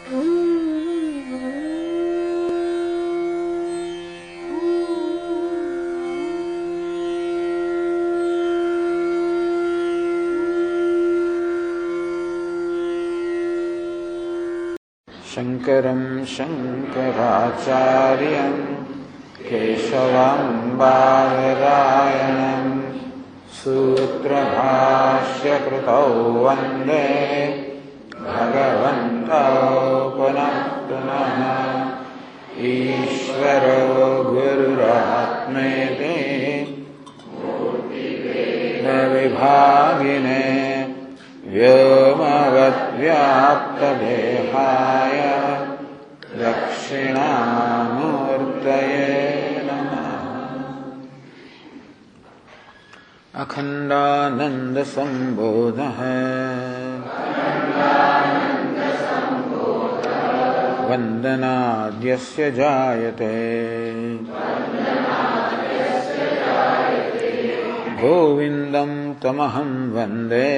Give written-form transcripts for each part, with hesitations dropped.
शंकरं शंकराचार्यं केशवं बादरायणं सूत्रभाष्यकृतौ वन्दे भगवन्तौ पुनः पुनः। ईश्वरो गुरुरात्मेति विभागिने व्योमवद्व्याप्तदेहाय दक्षिणामूर्तये नमः। अखण्डानन्दसम्बोधः वन्दनाद्यस्य जायते गोविन्दं तमहं वन्दे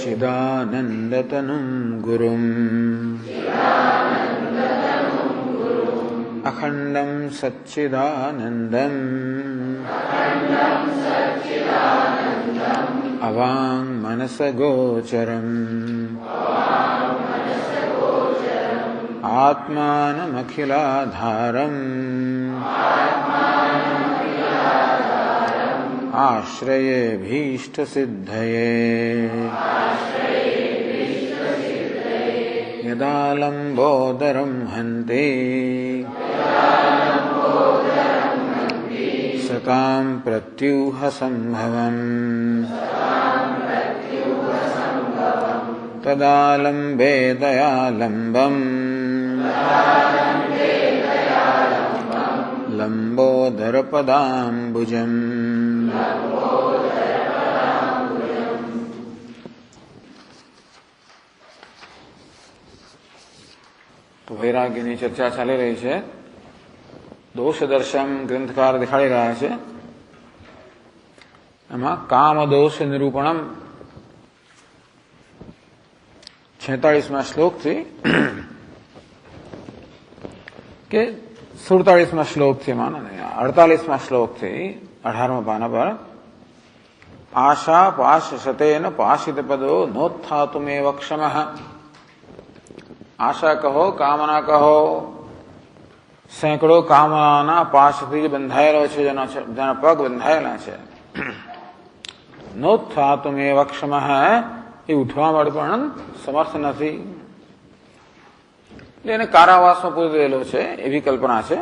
चिदानन्दतनुं गुरुम्। अखण्डं सच्चिदानन्दम् अवाङ्मनसगोचरम् आत्मानमखिलाधारम् आश्रयेऽभीष्टसिद्धये। यदा लम्बोदरं हन्ति सतां प्रत्यूहसम्भवम् तदा लम्बे दयालम्बम् लम्बोदरपदाम्बुजम्। तो વૈરાગ્યની ચર્ચા ચાલી રહી છે. દોષ દર્શન ગ્રંથકાર દેખાડી રહ્યા છે. એમાં કામ દોષ નિરૂપણમ 46મા શ્લોકથી કે 47મા શ્લોકથી માનો ને 48મા શ્લોકથી 18મા પાના પર આશા પાશ શતેન પાશિત પદો નોત્થાતુમેવ ક્ષમઃ. આશા કહો, કામના કહો, સેંકડો કામનાના પાશથી જે બંધાયેલો છે, જેના પગ બંધાયેલા છે, નોત્થાતુમેવ ક્ષમઃ, એ ઉઠવા માટે પણ સમર્થ નથી. એટલે એને કારાવાસમાં પૂરી દેલો છે એવી કલ્પના છે.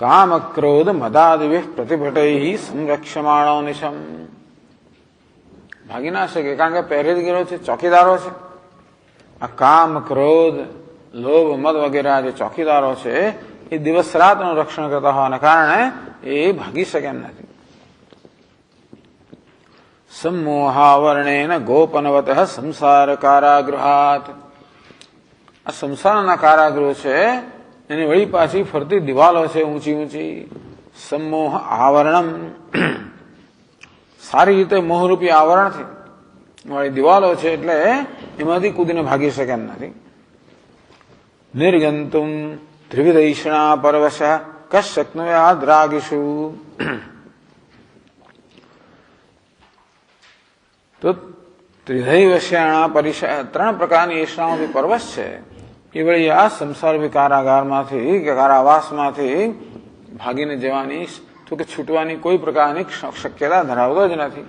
કામ ક્રોધ મદાદિભિઃ પ્રતિભટૈઃ સંરક્ષમાણો નિશમ. ભાગી ના શકે, કારણ કે પહેરી જ ગયેલો છે, ચોકીદારો છે. આ કામ ક્રોધ લોભ મદ વગેરે જે ચોકીદારો છે એ દિવસ રાતનું રક્ષણ કરતા હોવાને કારણે એ ભાગી શકે એમ નથી. सम्मोहावरणेन गोपनवतः संसार कारागृहात्. આ સંસારના કારાગૃહ છે એની વળી પાછી ફરતી દિવાલો છે ઊંચી ઊંચી. सम्मोह आवरणम, સારી રીતે મોહરૂપી આવરણથી વાળી દિવાલો છે એટલે એમાંથી કૂદીને ભાગી શકે એમ નથી. નિર્ગંતુમ ત્રિવિધૈષણા પરવશ કશક્નુયાદ રાગીષુ. તો ત્રિધૈવશ્યાણા પરિષા, 3 પ્રકારની એષણાઓથી પરવશ છે. એ વળી આ સંસાર કારાગારમાંથી કે કારાવાસમાંથી ભાગીને જવાની તો કે છૂટવાની કોઈ પ્રકારની શક્યતા ધરાવતો જ નથી.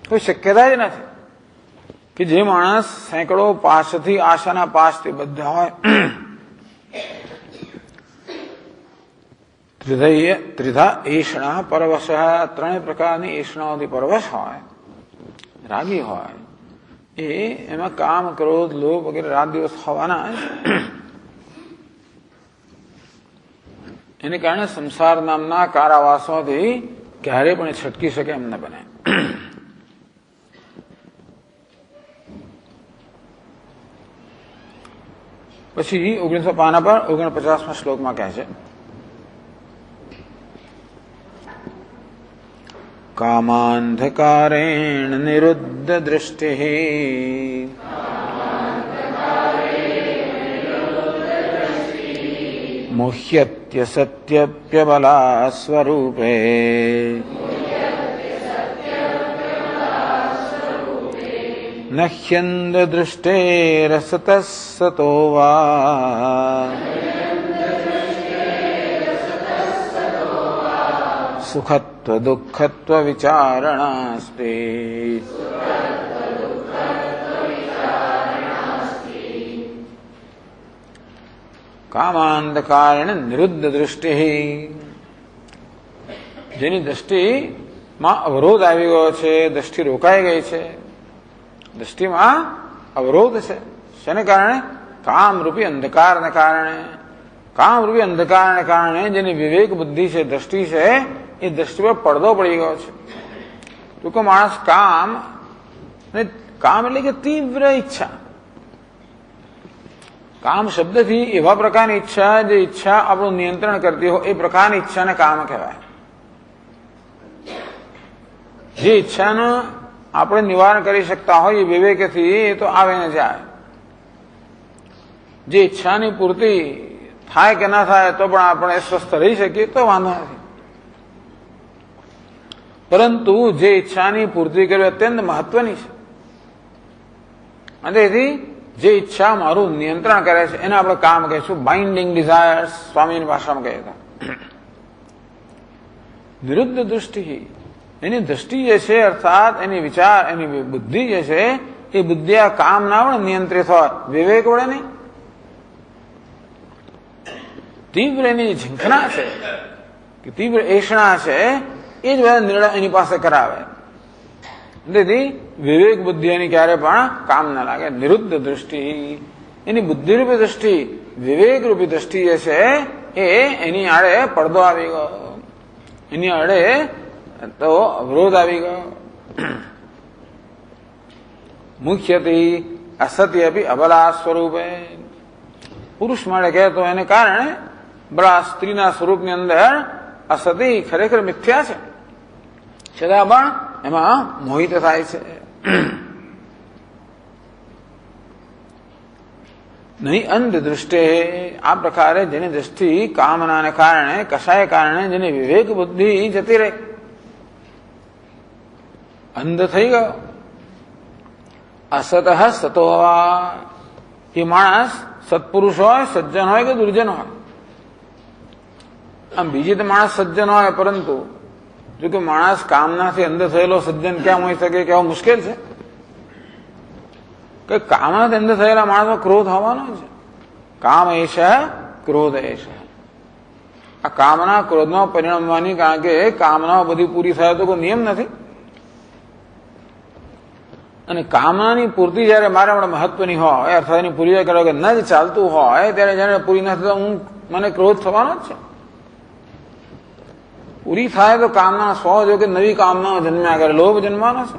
કોઈ શક્યતા જ નથી કે જે માણસ સેંકડો પાશથી, આશાના પાશથી બધા હોય, ત્રિધા એષણા પરવશ, 3 પ્રકારની એષણાઓથી પરવશ હોય, રાગી હોય, એ એમાં કામ ક્રોધ લોભ વગેરે રાત દિવસ હોવાના એને કારણે સંસાર નામના કારાવાસોથી ક્યારે પણ છટકી શકે એમ ન બને. પછી 19 પાના પર 49મા શ્લોકમાં કહે છે कामान्धकारेण निरुद्ध दृष्टिः मुह्यत्यसत्यप्यबला स्वरूपे न ह्यन्धदृष्टेरसतः सतो वा सुखत्वदुःखत्वविचारणास्ति કામાંધકારેણ નિરુદ્ધ દૃષ્ટિ, જેની દ્રષ્ટિમાં અવરોધ આવી ગયો છે, દ્રષ્ટિ રોકાઈ ગઈ છે, દ્રષ્ટિમાં અવરોધ છે. શેને કારણે? કામરૂપી અંધકારને કારણે. કામરૂપી અંધકારને કારણે જેની વિવેક બુદ્ધિ છે, દ્રષ્ટિ છે, એ દ્રષ્ટિ પર પડદો પડી ગયો છે. ટૂંકો માણસ કામ એટલે કે તીવ્ર ઈચ્છા. કામ શબ્દથી એવા પ્રકારની ઈચ્છા જે ઈચ્છા આપણું નિયંત્રણ કરતી હોય એ પ્રકારની ઈચ્છાને કામ કહેવાય. જે ઈચ્છાનું આપણે નિવારણ કરી શકતા હોય એ વિવેકથી એ તો આવે ને જાય. જે ઈચ્છાની પૂર્તિ થાય કે ના થાય તો પણ આપણે સ્વસ્થ રહી શકીએ તો વાંધો નથી. પરંતુ જે ઈચ્છાની પૂર્તિ કરવી અત્યંત મહત્વની છે અને તેથી જે ઈચ્છા મારું નિયંત્રણ કરે છે એને આપણે કામ કહીશું. બાઇન્ડિંગ ડિઝાયર્સ સ્વામીની ભાષામાં કહે છે. નિરુદ્ધ દૃષ્ટિ, એની દ્રષ્ટિ જે છે અર્થાત એની વિચાર, એની બુદ્ધિ જે છે એ બુદ્ધિ આ કામ ના વડે નિયંત્રિત હોય, વિવેક વડે નહીં. તીવ્ર એની ઝંખના છે કે તીવ્ર એષણા છે એ જ બધા નિર્ણય એની પાસે કરાવે. તેથી વિવેક બુદ્ધિ એની ક્યારે પણ કામ ના લાગે. નિરુદ્ધ દૃષ્ટિ, એની બુદ્ધિરૂપી દ્રષ્ટિ, વિવેકરૂપી દ્રષ્ટિ જે છે એ એની આડે પડદો આવી ગયો, એની આડે તો અવરોધ આવી ગયો. મુખ્યથી અસત્ય અભી અબલા સ્વરૂપે, પુરુષ માટે કહે તો એને કારણે બળા સ્ત્રીના સ્વરૂપની અંદર અસતી ખરેખર મિથ્યા છે, છતાં પણ એમાં મોહિત થાય છે. નહીં અંધ દૃષ્ટિ, આ પ્રકારે જેની દ્રષ્ટિ કામનાને કારણે, કશાય કારણે જેની વિવેક બુદ્ધિ જતી રહી, અંધ થઈ ગયો. અસત સતો, એ માણસ સત્પુરુષ હોય, સજ્જન હોય કે દુર્જન હોય. આમ બીજી તો માણસ સજ્જન હોય, પરંતુ જો કે માણસ કામનાથી અંધ થયેલો સજ્જન ક્યાં હોઈ શકે કે આવું મુશ્કેલ છે કે કામનાથી અંધ થયેલા માણસનો ક્રોધ હોવાનો છે. કામ એશ, ક્રોધ એશ. આ કામના ક્રોધમાં પરિણમવાની, કારણ કે કામનાઓ બધી પૂરી થાય તો કોઈ નિયમ નથી. અને કામનાની પૂર્તિ જયારે મારા માટે મહત્વની હોય, અર્થાત એની પૂરી કરવા કે ન જ ચાલતું હોય, ત્યારે જયારે પૂરી ન થતા મને ક્રોધ થવાનો જ છે. પૂરી થાય તો કામના સો જો કે નવી કામનાઓ જન્મ્યા કરે, લોભ જન્મવાનો છે.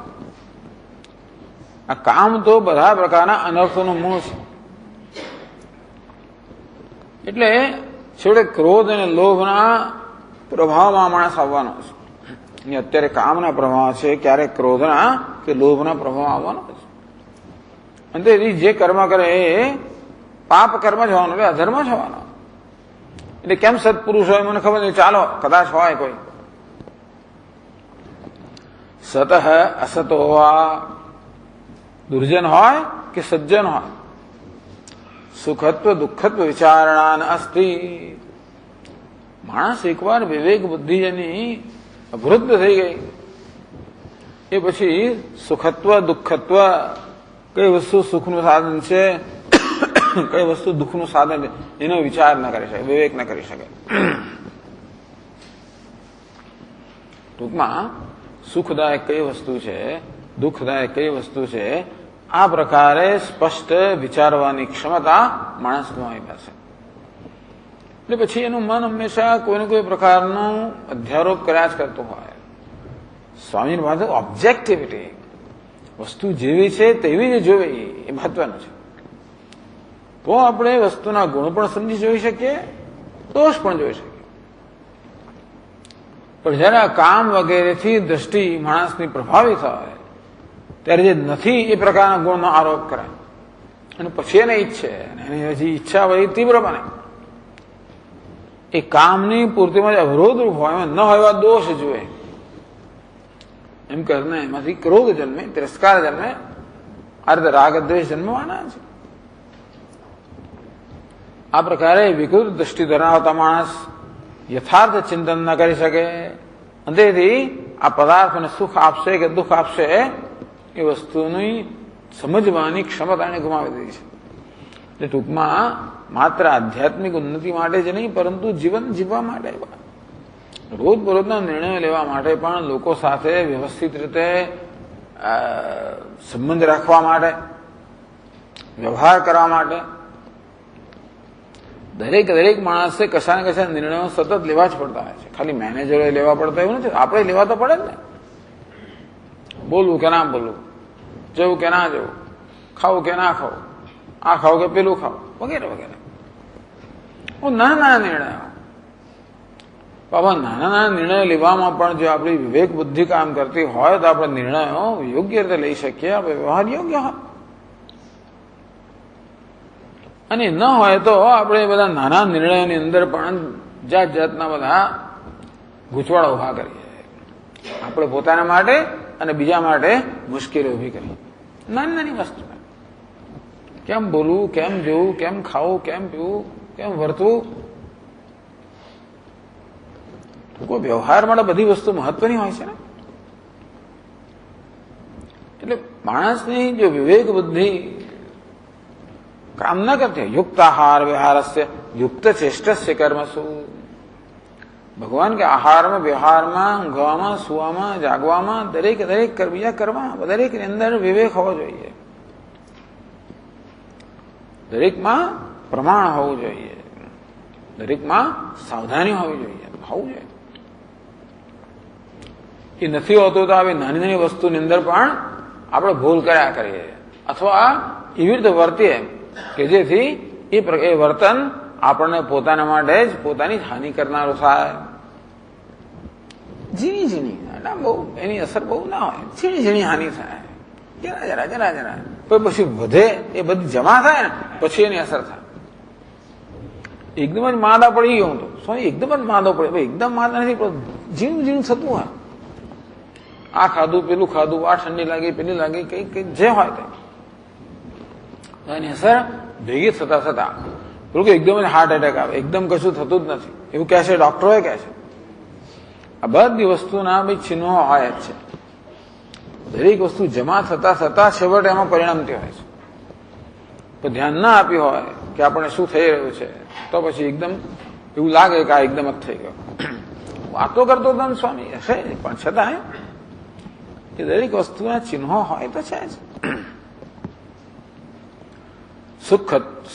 આ કામ તો બધા પ્રકારના અનર્થોનું મૂળ છે. એટલે છેવટે ક્રોધ અને લોભના પ્રભાવમાં માણસ આવવાનો છે. અત્યારે કામના પ્રભાવ છે, ક્યારેક ક્રોધના કે લોભના પ્રભાવ આવવાનો છે. અને તેથી જે કર્મ કરે એ પાપ કર્મ જ હોવાનો, એટલે અધર્મ જ હોવાનો. એટલે કેમ સત્પુરુષ હોય મને ખબર નહીં, ચાલો કદાચ હોય કોઈ. સતઃ અસતો હોવા, દુર્જન હોય કે સજ્જન હોય, સુખત્વ દુઃખત્વ વિચારણા અસ્તિ. માણસ એકવાર વિવેક બુદ્ધિ એની અવરુદ્ધ થઈ ગઈ એ પછી સુખત્વ દુઃખત્વ, કઈ વસ્તુ સુખનું સાધન છે, કઈ વસ્તુ દુઃખનું સાધન છે, એનો વિચાર ન કરી શકે, વિવેક ન કરી શકે. ટૂંકમાં સુખદાયક કઈ વસ્તુ છે, દુઃખદાયક કઈ વસ્તુ છે, આ પ્રકારે સ્પષ્ટ વિચારવાની ક્ષમતા માણસમાં પાસે. એટલે પછી એનું મન હંમેશા કોઈને કોઈ પ્રકારનો અધ્યારોપ કર્યા જ કરતું હોય. સ્વામીની વાત ઓબ્જેક્ટિવિટી, વસ્તુ જેવી છે તેવી જ જોવી એ મહત્વનું છે. તો આપણે વસ્તુના ગુણ પણ સમજી જોઈ શકીએ, દોષ પણ જોઈ શકીએ. પણ જયારે આ કામ વગેરેથી દ્રષ્ટિ માણસની પ્રભાવિત હોય ત્યારે જે નથી એ પ્રકારના ગુણનો આરોપ કરે અને પછી એને ઈચ્છે એની હજી ઈચ્છા વળી તીવ્ર બને. એ કામની પૂર્તિમાં અવરોધરૂપ હોય એમાં ન હોય એવા દોષ જુએ એમ કરીને એમાંથી ક્રોધ જન્મે, તિરસ્કાર જન્મે, આ રીતે રાગ દ્વેષ જન્મવાના છે. આ પ્રકારે વિકૃત દ્રષ્ટિ ધરાવતા માણસ યથાર્થ ચિંતન ન કરી શકે. અંતેથી આ પદાર્થને સુખ આપશે કે દુઃખ આપશે એ વસ્તુની સમજવાની ક્ષમતા એને ગુમાવી દીધી છે. એટલે ટૂંકમાં માત્ર આધ્યાત્મિક ઉન્નતિ માટે જ નહીં પરંતુ જીવન જીવવા માટે, રોજબરોજના નિર્ણયો લેવા માટે પણ, લોકો સાથે વ્યવસ્થિત રીતે સંબંધ રાખવા માટે, વ્યવહાર કરવા માટે દરેક માણસે કશા ને કશા નિર્ણયો સતત લેવા જ પડતા હોય છે. ખાલી મેનેજરોએ લેવા પડતા એવું નથી, આપણે લેવા તો પડે જ ને. બોલવું કે ના બોલવું, જવું કે ના જવું, ખાવું કે ના ખાવું, આ ખાવું કે પેલું ખાવું, વગેરે વગેરે. નાના નિર્ણયો, બાબા નાના નિર્ણયો લેવામાં પણ જો આપણી વિવેક બુદ્ધિ કામ કરતી હોય તો આપણે નિર્ણયો યોગ્ય રીતે લઈ શકીએ, આપણે વ્યવહાર યોગ્ય હોય. અને ન હોય તો આપણે બધા નાના નિર્ણયોની અંદર પણ જાત જાતના બધા ગૂંચવાડા ઉભા કરીએ. આપણે પોતાના માટે અને બીજા માટે મુશ્કેલી ઉભી કરીએ. નાની નાની વસ્તુ, કેમ બોલવું, કેમ જોવું, કેમ ખાવું, કેમ પીવું, કેમ વર્તવું. કોઈ વ્યવહાર માટે બધી વસ્તુ મહત્વની હોય છે ને. એટલે માણસની જો વિવેક બુદ્ધિ કામ ન કરતી, યુક્ત આહાર વ્યવહારસ્ય યુક્ત ચેષ્ટસ્ય કર્મસુ. ભગવાન કે આહારમાં, વ્યવહારમાં, ઊંઘવામાં, સુવામાં, જાગવામાં, દરેક બીજા કરવામાં દરેકની અંદર વિવેક હોવો જોઈએ. દરેકમાં પ્રમાણ હોવું જોઈએ, દરેકમાં સાવધાની હોવી જોઈએ, હોવું જોઈએ. એ નથી હોતું તો આવી નાની નાની વસ્તુની અંદર પણ આપણે ભૂલ કર્યા કરીએ અથવા એવી રીતે વર્તીએ કે જેથી એ વર્તન આપણને પોતાના માટે જ પોતાની હાનિ કરનારું થાય. ઝીણી બહુ એની અસર બહુ ના હોય, ઝીણી હાનિ થાય, જરા પછી વધે, એ બધી જમા થાય ને પછી એની અસર થાય. એકદમ જ માંદા પડી ગયો તો સ્વામી, એકદમ જ માંદો પડે, એકદમ માંદા નથી પડતો, ઝીણું થતું હોય. આ ખાધું, પેલું ખાધું, આ ઠંડી લાગી, પેલી લાગી, કઈ જે હોય તે એની અસર ભેગી થતા પેલું એકદમ જ હાર્ટ એટેક આવે, એકદમ કશું થતું જ નથી એવું કહે છે ડોક્ટરોએ કહે છે. આ બધી વસ્તુના બી ચિહ્નો હોય જ છે. દરેક વસ્તુ જમા થતા છેવટે એમાં પરિણામતી હોય છે. તો ધ્યાન ના આપ્યું હોય કે આપણે શું થઈ રહ્યું છે તો પછી એકદમ એવું લાગે કે આ એકદમ જ થઈ ગયો. વાતો કરતો તમે સ્વામી હશે પણ છતાં એ દરેક વસ્તુના ચિહ્નો હોય તો છે જ.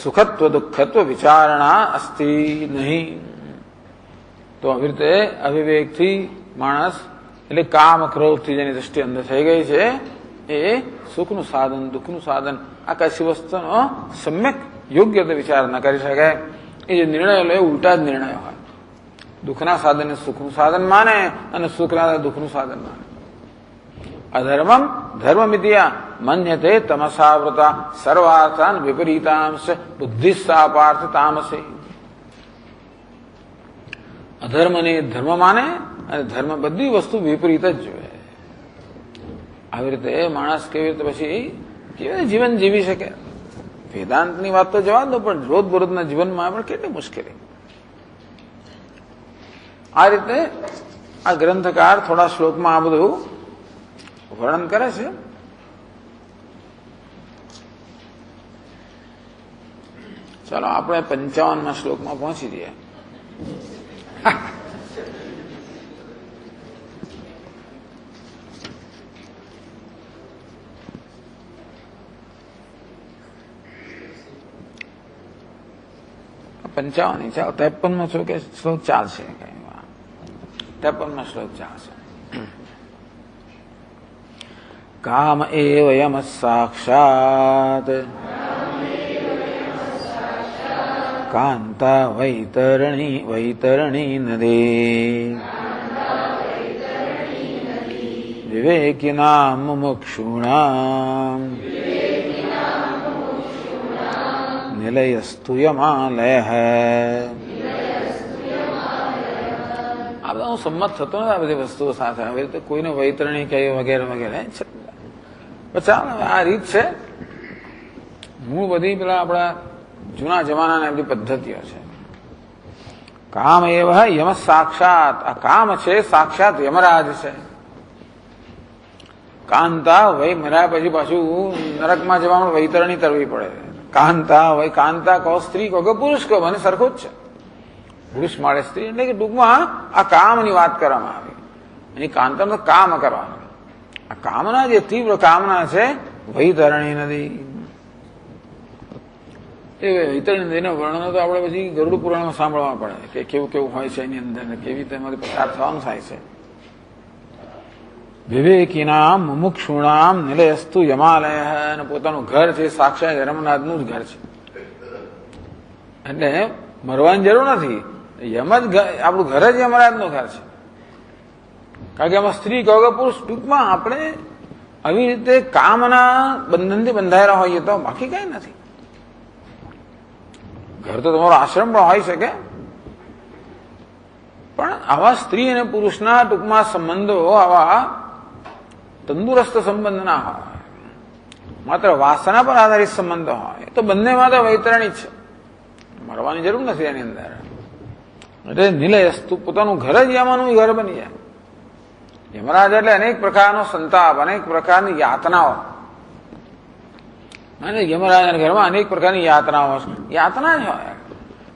સુખત્વ દુઃખત્વ વિચારણા અસ્તિ નહીં. તો આવી રીતે અવિવેકથી માણસ એટલે કામ ક્રોધથી જેની દ્રષ્ટિ અંદર થઈ ગઈ છે એ સુખનું સાધન, દુઃખનું સાધન, આ કશી વસ્તુનો સમ્યક યોગ્ય રીતે વિચાર ન કરી શકે. એ જે નિર્ણયો લે ઉલટા જ નિર્ણયો હોય. દુઃખના સાધનને સુખનું સાધન માને અને સુખના દુઃખનું સાધન માને. અધર્મમ ધર્મમિતિયા મન્યતે તમસાવૃતા સર્વાર્થાન વિપરીતાંશ બુદ્ધિસ્સા પાર્થ તામસે. અધર્મને ધર્મ માને અને ધર્મ બધી વસ્તુ વિપરીત જ જોવે. આવી રીતે માણસ કેવી રીતે પછી કેવી રીતે જીવન જીવી શકે? વેદાંતની વાત તો જવા દો, પણ રોજબરોજના જીવનમાં પણ કેટલી મુશ્કેલી. આ રીતે આ ગ્રંથકાર થોડા શ્લોકમાં આ બધું વર્ણન કરે છે. ચાલો આપણે 55માં શ્લોકમાં પહોંચી જઈએ. પંચાવન 53માં શ્લોક ચાલશે, 53માં શ્લોક ચાલશે. કામ એવ યમ સાક્ષાત કાંતા વૈતરણી નદે વિવેકિનામ મુમુક્ષૂણામ નિલયસ્તુ યમાલયઃ. આ બધા હું સંમત થતો નથી આ બધી વસ્તુઓ સાથે. આવી રીતે કોઈને વૈતરણી કહી વગેરે વગેરે ચાલ આ રીત છે. હું બધી પેલા આપણા જૂના જમાનાની બધી પદ્ધતિઓ છે. કામ એવ યમ સાક્ષાત. આ કામ છે સાક્ષાત યમરાજ છે. કાંતા વય મર્યા પછી પાછું નરકમાં જવામાં વૈતરણી કરવી પડે. કાંતા વય કાંતા કહો સ્ત્રી કહો કે પુરુષ કહો મને સરખો જ છે. પુરુષ મળે સ્ત્રી એટલે કે ટૂંકમાં આ કામની વાત કરવામાં આવી. એની કાંતાનો કામ કરવાનું. આ કામના જે તીવ્ર કામના છે વૈતરણી નદી. એ વૈતરણી નદીના વર્ણનો તો આપણે પછી ગરુડ પુરાણમાં સાંભળવા પડે કે કેવું કેવું હોય છે એની અંદર કેવી રીતે એમાંથી પસાર થવાનું થાય છે. વિવેકીનામ મુમુક્ષુણામ નિલયસ્તુ યમાલય. અને પોતાનું ઘર છે સાક્ષાત યમરાજનું જ ઘર છે. એટલે મરવાની જરૂર નથી. યમ જ આપણું ઘર જ યમરાજનું ઘર છે. કારણ કે એમાં સ્ત્રી કહો કે પુરુષ ટૂંકમાં આપણે આવી રીતે કામના બંધનથી બંધાયેલા હોઈએ તો બાકી કઈ નથી. ઘર તો તમારો આશ્રમ પણ હોઈ શકે પણ આવા સ્ત્રી અને પુરુષના ટૂંકમાં સંબંધો આવા તંદુરસ્ત સંબંધ ના હોય. માત્ર વાસના પર આધારિત સંબંધો હોય તો બંનેમાં તો વૈતરણી છે. મરવાની જરૂર નથી એની અંદર. એટલે નિલયસ્તુ પોતાનું ઘર જ યમાનું ઘર બની જાય. યમરાજ એટલે અનેક પ્રકારનો સંતાપ અનેક પ્રકારની યાતનાઓ. અને યમરાજના ઘરમાં અનેક પ્રકારની યાતનાઓ યાતના જ હોય.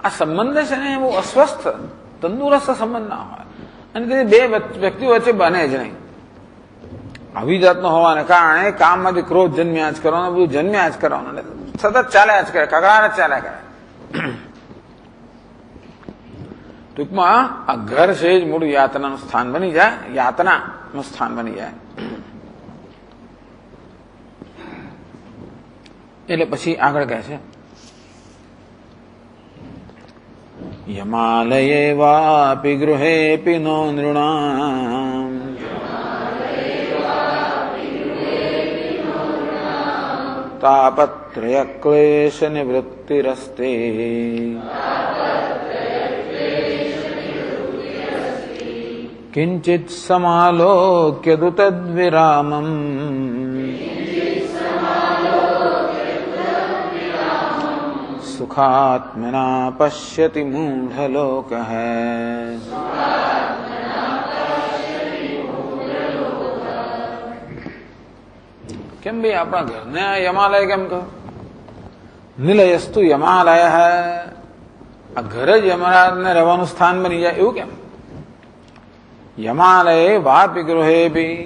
આ સંબંધ છે ને બહુ અસ્વસ્થ તંદુરસ્ત સંબંધ ના હોય. અને તે બે વ્યક્તિઓ વચ્ચે બને જ નહીં. આવી જાતનો હોવાને કારણે કામમાંથી ક્રોધ જન્મ્યા જ કરવાનો બધું જન્મ્યા જ કરવાનું સતત ચાલ્યા જ કરે કકડાટ જ ચાલ્યા કરે. ટૂંકમાં આ ઘર છે જ મોટું યાતનાનું સ્થાન બની જાય. યાતનાનું સ્થાન બની જાય. એટલે પછી આગળ કહે છે યમાલયે વાપી ગૃહેપી નો નૃણામ તાપત્રય ક્લેશ નિવૃત્તિરસ્તે કિંચિત સમાલોક્ય તદ્વિરામમ સુખાત્મના પશ્યતિ મૂઢલોક. કેમ ભાઈ આપણા ઘરને યમાલય કેમ કહો? નિલયસ્તુ યમાલય. આ ઘર જ યમરાજને રહેવાનું સ્થાન બની જાય એવું કેમ? યમાલયે વાપી ગૃહે બી.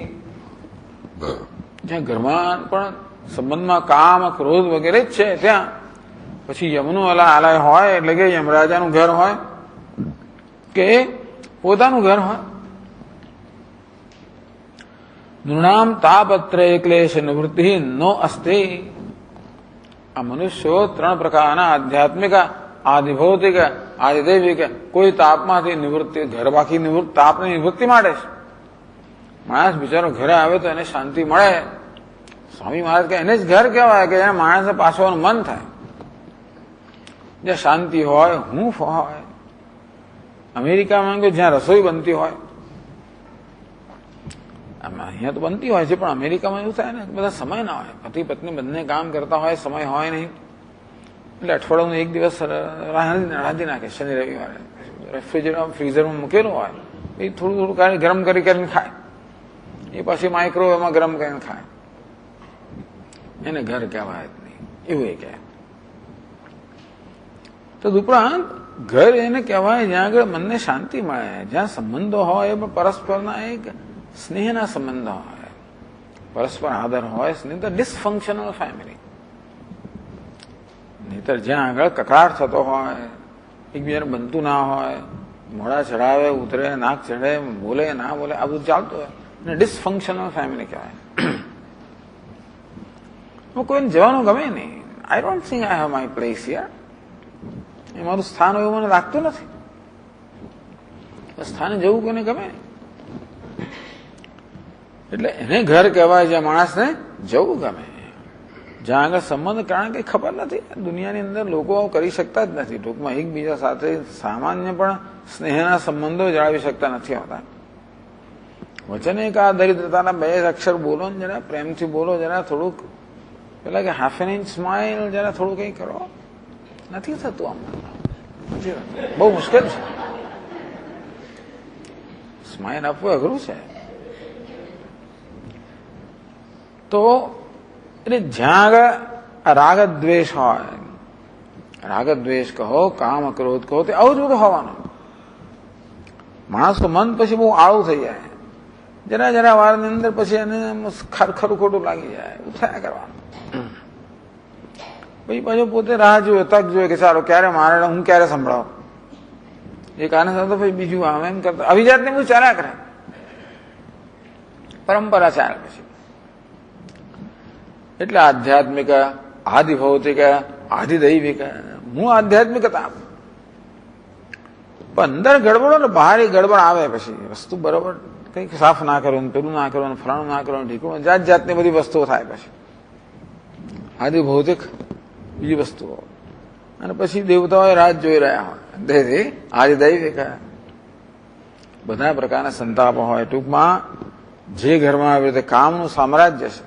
જ્યાં ઘરમાં પણ સંબંધમાં કામ ક્રોધ વગેરે જ છે ત્યાં પછી યમનું આલય હોય એટલે કે યમરાજાનું ઘર હોય કે પોતાનું ઘર હોય. નૃણામ તાપત્રય ક્લેશ નિવૃત્તિ નો અસ્તિ. આ મનુષ્યો ત્રણ પ્રકારના આધ્યાત્મિક આધિભૌતિક આધિદૈવિક કોઈ તાપમાંથી નિવૃત્તિ ઘર બાકી તાપની નિવૃત્તિ માટે છે. માણસ બિચારો ઘરે આવે તો એને શાંતિ મળે. સ્વામી મહારાજ કે એને જ ઘર કહેવાય કે એને માણસને પાછવાનું મન થાય. જ્યાં શાંતિ હોય હૂંફ હોય. અમેરિકામાં જ્યાં રસોઈ બનતી હોય અહીંયા તો બનતી હોય છે પણ અમેરિકામાં એવું થાય ને બધા સમય ના હોય. પતિ પત્ની બંને કામ કરતા હોય સમય હોય નહીં એટલે અઠવાડિયાનો એક દિવસ રાંધી નાખે શનિ રવિવારે રેફ્રિજરેટર ફ્રીઝરમાં મૂકેલું હોય એ થોડું થોડું ગરમ કરીને ખાય. એ પછી માઇક્રોવેવમાં ગરમ કરીને ખાય. એને ઘર કહેવાય જ નહીં એવું એ કહે. તો ઉપરાંત ઘર એને કહેવાય જ્યાં આગળ મનને શાંતિ મળે જ્યાં સંબંધો હોય પણ પરસ્પરના એક સ્નેહના સંબંધો હોય પરસ્પર આદર હોય નહીતર ડિસફંક્શનલ ફેમિલી. નહીતર જ્યાં આગળ કકળાટ થતો હોય એકબીજાને બનતું ના હોય મોડા ચડાવે ઉતરે નાક ચડે બોલે ના બોલે આ બધું ચાલતું હોય ને ડિસફંક્શનલ ફેમિલી કહેવાય. કોઈને જવાનું ગમે નહીં. I don't think I have my place here. એ મારું સ્થાન એવું મને લાગતું નથી. સ્થાને જવું કોઈને ગમે. એટલે એને ઘર કહેવાય જ્યાં માણસને જવું ગમે, જ્યાં આગળ સંબંધ, કારણ કે ખબર નથી દુનિયાની અંદર લોકો આવું કરી શકતા જ નથી. ટૂંકમાં એકબીજા સાથે સામાન્ય પણ સ્નેહના સંબંધો જાળવી શકતા નથી હોતા. વચન એક આ દરિદ્રતાના 2 અક્ષર બોલો ને જરા પ્રેમથી બોલો, જરા થોડુંક પેલા કે હાફ એન ઇંચ સ્માઇલ, જરા થોડું કંઈ કરો, નથી થતું. આમ બહુ મુશ્કેલ છે. સ્માઇલ આપવું અઘરું છે. તો એટલે જ્યાં આગળ રાગદ્વેષ હોય, રાગદ્વેષ કહો, કામ ક્રોધ કહો, તે આવું જ બધું હોવાનું. માણસનું મન પછી બહુ આળું થઈ જાય, જરા જરા વારની અંદર પછી એને ખરું ખોટું લાગી જાય, ઉઠાયા કરવાનું. પછી પાછું પોતે રાહ જોયો, તક જોયો કે ચાલો ક્યારે મારે, હું ક્યારે સંભળાવું. એક આને સાથે પછી બીજું આમ એમ કરતા આવી જાતને બધું ચાલ્યા કરે, પરંપરા ચાલે પછી. એટલે આધ્યાત્મિક, આદિભૌતિક, આદિદૈવિક, હું આધ્યાત્મિકતા. પણ અંદર ગડબડો ને બહાર ગડબડ આવે પછી વસ્તુ બરોબર કંઈક સાફ ના કરવાનું, પેલું ના કરવાનું, ફલાણું ના કરવાનું, ઢીકણું, જાત જાતની બધી વસ્તુઓ થાય પછી. આદિભૌતિક બીજી વસ્તુઓ, અને પછી દેવતાઓ રાત જોઈ રહ્યા હોય, તેથી આદિદૈવિક બધા પ્રકારના સંતાપો હોય. ટૂંકમાં જે ઘરમાં આવી રીતે કામનું સામ્રાજ્ય છે,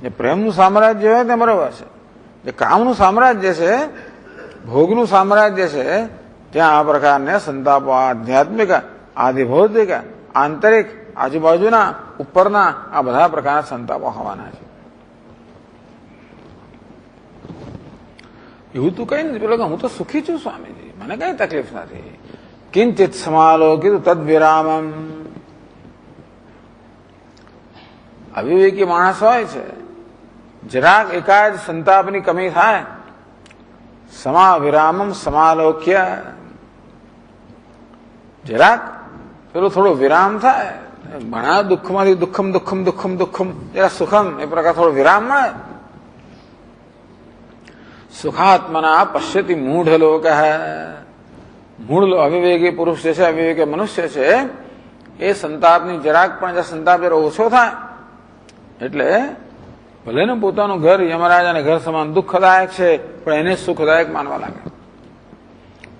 જે પ્રેમનું સામ્રાજ્ય હોય તે બરોબર છે, જે કામનું સામ્રાજ્ય છે, ભોગનું સામ્રાજ્ય છે, ત્યાં આ પ્રકારને સંતાપો આધ્યાત્મિક, આદિભૌતિક, આંતરિક, આજુબાજુના, ઉપરના આ બધા પ્રકારના સંતાપો હોવાના છે. એવું તું કઈ નથી, પેલો હું તો સુખી છું સ્વામીજી, મને કઈ તકલીફ નથી. કિંચિત સમાલોકિત તદ વિરામમ. અવિવેકી માણસ હોય છે, જરાક એકાદ સંતાપની કમી થાય, સમા વિરામમ સમાલોક્ય, જરાક પેલું થોડો વિરામ થાય, ઘણા દુઃખમાંથી દુઃખમ દુઃખમ દુઃખમ દુઃખમ જરા સુખમ, એ પ્રકાર થોડો વિરામ મળે. સુખાત્મના પશ્યતિ મૂઢ લોક. મૂળ અવિવેકી પુરુષ જે છે, અવિવેકી મનુષ્ય છે, એ સંતાપની જરાક પણ સંતાપ જરા ઓછો થાય એટલે ભલે ને પોતાનું ઘર યમરાજાને ઘર સમાન દુઃખદાયક છે, પણ એને સુખદાયક માનવા લાગે.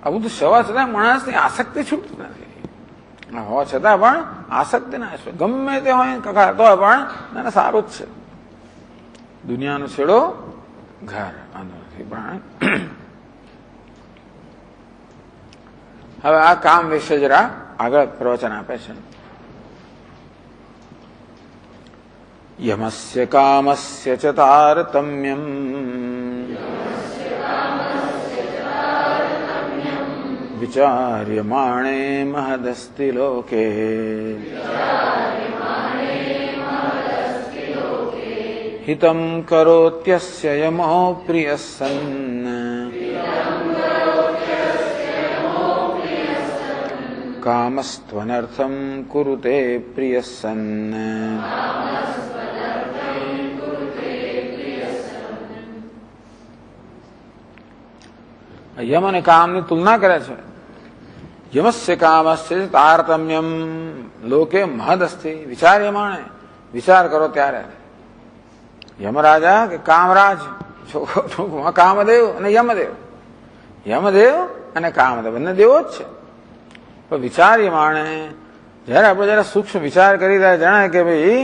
આ બધું સવા છતાં માણસની આસક્તિ છૂટતી નથી. હોવા છતાં પણ આસક્તિ ના છે, ગમે તે હોય કકા તો પણ મને સારું જ છે. દુનિયાનો છેડો ઘર, વાંધો નથી. પણ હવે આ કામ વિશે જરા આગળ પ્રવચન આપે છે. યમસ્ય કામસ્ય ચ તારતમ્યમ વિચાર્યમાણે મહદસ્તિ લોકે હિતમ કરોત્યસ્ય યમો પ્રિયસન્ન કામસ્ત્વનર્થમ કુરુતે પ્રિયસન્ન. યમ અને કામની તુલના કરે છે. યમસ્ય કામસ્ય તારતમ્યમ લોકે મહદસ્તિ વિચાર્યમાણે. વિચાર કરો ત્યારે યમરાજા કે કામરાજ, કામદેવ અને યમદેવ, યમદેવ અને કામદેવ બંને દેવો જ છે. પણ વિચાર્યમાણે જયારે આપણે જયારે સૂક્ષ્મ વિચાર કરી રહ્યા, જણાય કે ભાઈ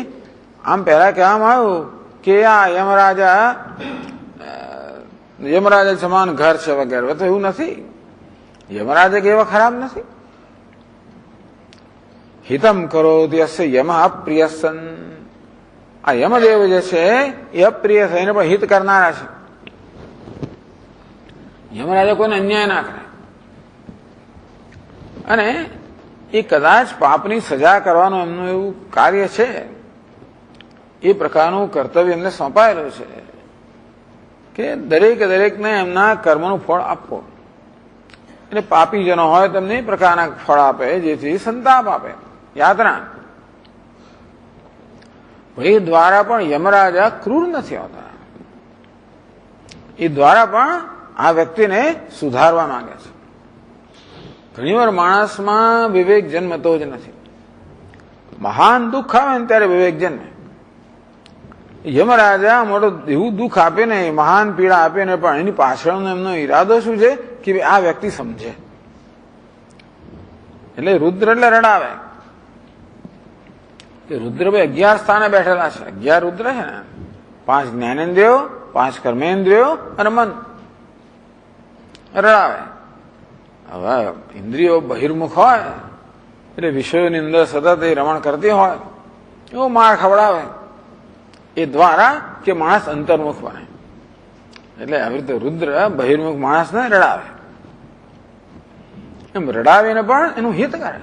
આમ પહેલા કહેવામાં આવ્યું કે આ યમરાજા સમાન ઘર છે વગેરે, તો એવું નથી. યમરાજા કે એવા ખરાબ નથી. હિતમ કરો યસ્ય યમ અપ્રિયસન. આ યમદેવ જે છે એ અપ્રિય થઈને પણ હિત કરનારા છે. યમરાજા કોઈને અન્યાય ના કરે, અને એ કદાચ પાપની સજા કરવાનું એમનું એવું કાર્ય છે, એ પ્રકારનું કર્તવ્ય એમને સોંપાયેલું છે કે દરેકને એમના કર્મનું ફળ આપવું. એટલે પાપીજનો હોય તેમને એ પ્રકારના ફળ આપે જેથી સંતાપ આપે, યાતના. એ દ્વારા પણ યમરાજા ક્રૂર નથી હોતા. એ દ્વારા પણ આ વ્યક્તિને સુધારવા માંગે છે. ઘણીવાર માણસમાં વિવેક જન્મતો જ નથી. મહાન દુઃખ આવે ને ત્યારે વિવેક જન્મે. યમરાજા મોટો એવું દુઃખ આપે ને, મહાન પીડા આપે ને, પણ એની પાછળનો એમનો ઈરાદો શું છે કે આ વ્યક્તિ સમજે. એટલે રુદ્ર એટલે રડાવે. રુદ્ર ભાઈ 11 સ્થાને બેઠેલા છે. 11 રુદ્ર છે ને, 5 જ્ઞાનેન્દ્રિયો, 5 કર્મેન્દ્રિયો અને મન. રડાવે. હવે ઇન્દ્રિયો બહિર્મુખ હોય એટલે વિષયોની અંદર સતત એ રમણ કરતી હોય, એવો માર ખવડાવે એ દ્વારા કે માણસ અંતર્મુખ બને. એટલે આવી રીતે રુદ્ર બહિર્મુખ માણસને રડાવે. એમ રડાવીને પણ એનું હિત કરે.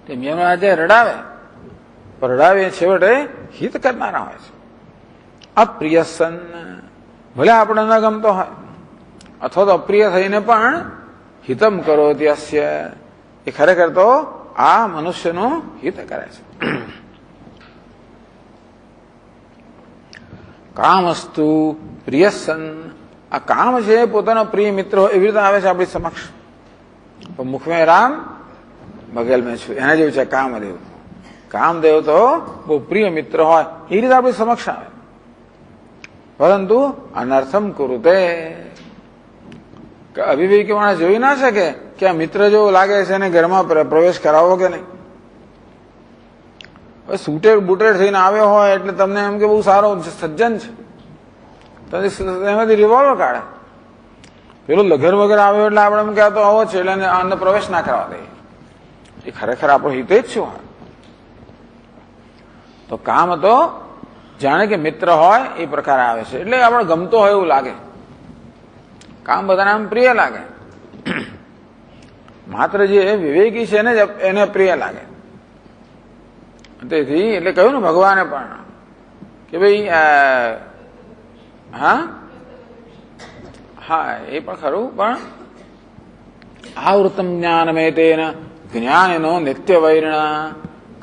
તેમ યમરાજા રડાવે, પણ રડાવી છેવટે હિત કરનારા હોય છે. અપ્રિય સન, ભલે આપણે ન ગમતો હોય અથવા તો અપ્રિય થઈને પણ હિતમ કરો ત્યસ્ય, એ ખરેખર તો આ મનુષ્યનું હિત કરે છે. કામસ્તુ પ્રિયસન, આ કામ છે પોતાનો પ્રિય મિત્ર હોય એવી રીતે આવે છે આપણી સમક્ષ. પણ મુખમાં રામ બગલ મેં છું, એના જેવું છે કામદેવ. કામદેવ તો બહુ પ્રિય મિત્ર હોય એ રીતે આપણી સમક્ષ આવે. પરંતુ અનર્થમ કુરુતે, અવિવેકી માણસ જોઈ ના શકે કે આ મિત્ર જેવો લાગે છે એને ઘરમાં પ્રવેશ કરાવો કે નહીં. સૂટેડ બુટેડ થઈને આવ્યો હોય એટલે તમને એમ કે બહુ સારો સજ્જન છે, એમાંથી રિવોલ્વર કાઢે. પેલો લઘર વગર આવ્યો એટલે આપણે એમ કહેતો આવો છે એટલે અંદર પ્રવેશ ના કરવા દે. એ ખરેખર આપણો હિતે જ શું હોય. તો કામ તો જાણે કે મિત્ર હોય એ પ્રકારે આવે છે. એટલે આપણે ગમતો હોય એવું લાગે. કામ બધાને આમ પ્રિય લાગે. માત્ર જે વિવેકી છે એને પ્રિય લાગે. તેથી એટલે કહ્યું ને ભગવાને પણ કે ભાઈ હા હા એ પણ ખરું, પણ આવૃતમ જ્ઞાનમેતેન જ્ઞાનિનો નિત્ય વૈરિણ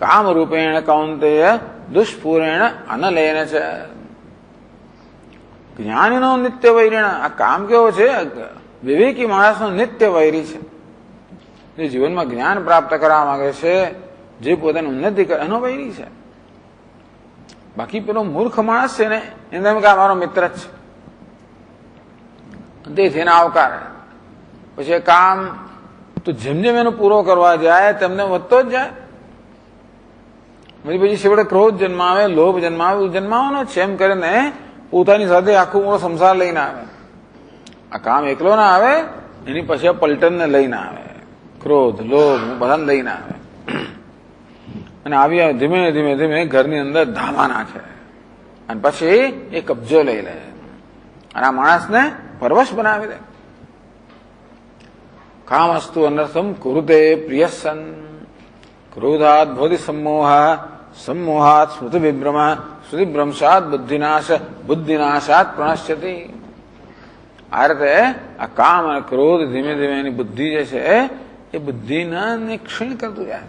કામરૂપેણ કૌંતેય દુષ્પૂરેણ અનલેન છે. જ્ઞાનીનો નિત્ય વૈરિણ, આ કામ કેવો છે, વિવેકી માણસનો નિત્ય વૈરી છે. જે જીવનમાં જ્ઞાન પ્રાપ્ત કરવા માંગે છે, જે પોતાની ઉન્નતિ કરે એનો વૈરી છે. બાકી પેલો મૂર્ખ માણસ છે ને એને એમ કે મારો મિત્ર જ છે, તેથી એને આવકારે. પછી કામ તો જેમ જેમ એનો પૂરો કરવા જાય તેમને વધતો જ જાય. પછી છેવટે ક્રોધ જન્માવે, લોભ જન્માવે, જન્માવાનો છે. એમ કરીને પોતાની સાથે આખું મોટો સંસાર લઈને આવે. આ કામ એકલો ના આવે, એની પછી પલટનને લઈને આવે. ક્રોધ, લોભ બધાને લઈને આવે અને આવી ધીમે ધીમે ધીમે ઘરની અંદર ધામા નાખે અને પછી એ કબજો લઈ લે અને આ માણસને પરવશ બનાવી દે. કામસ્તુ અનર્થમ કુરુતે પ્રિયસન ક્રોધાત ભોધિ સમોહ સમોહાત સ્મૃતિ વિભ્રમ સ્મૃતિભ્રંશાત બુદ્ધિનાશ બુદ્ધિનાશાત પ્રણશ્યતિ. આ રીતે આ કામ અને ક્રોધ ધીમે ધીમે એની બુદ્ધિ જે છે એ બુદ્ધિને ક્ષીણ કરતું જાય.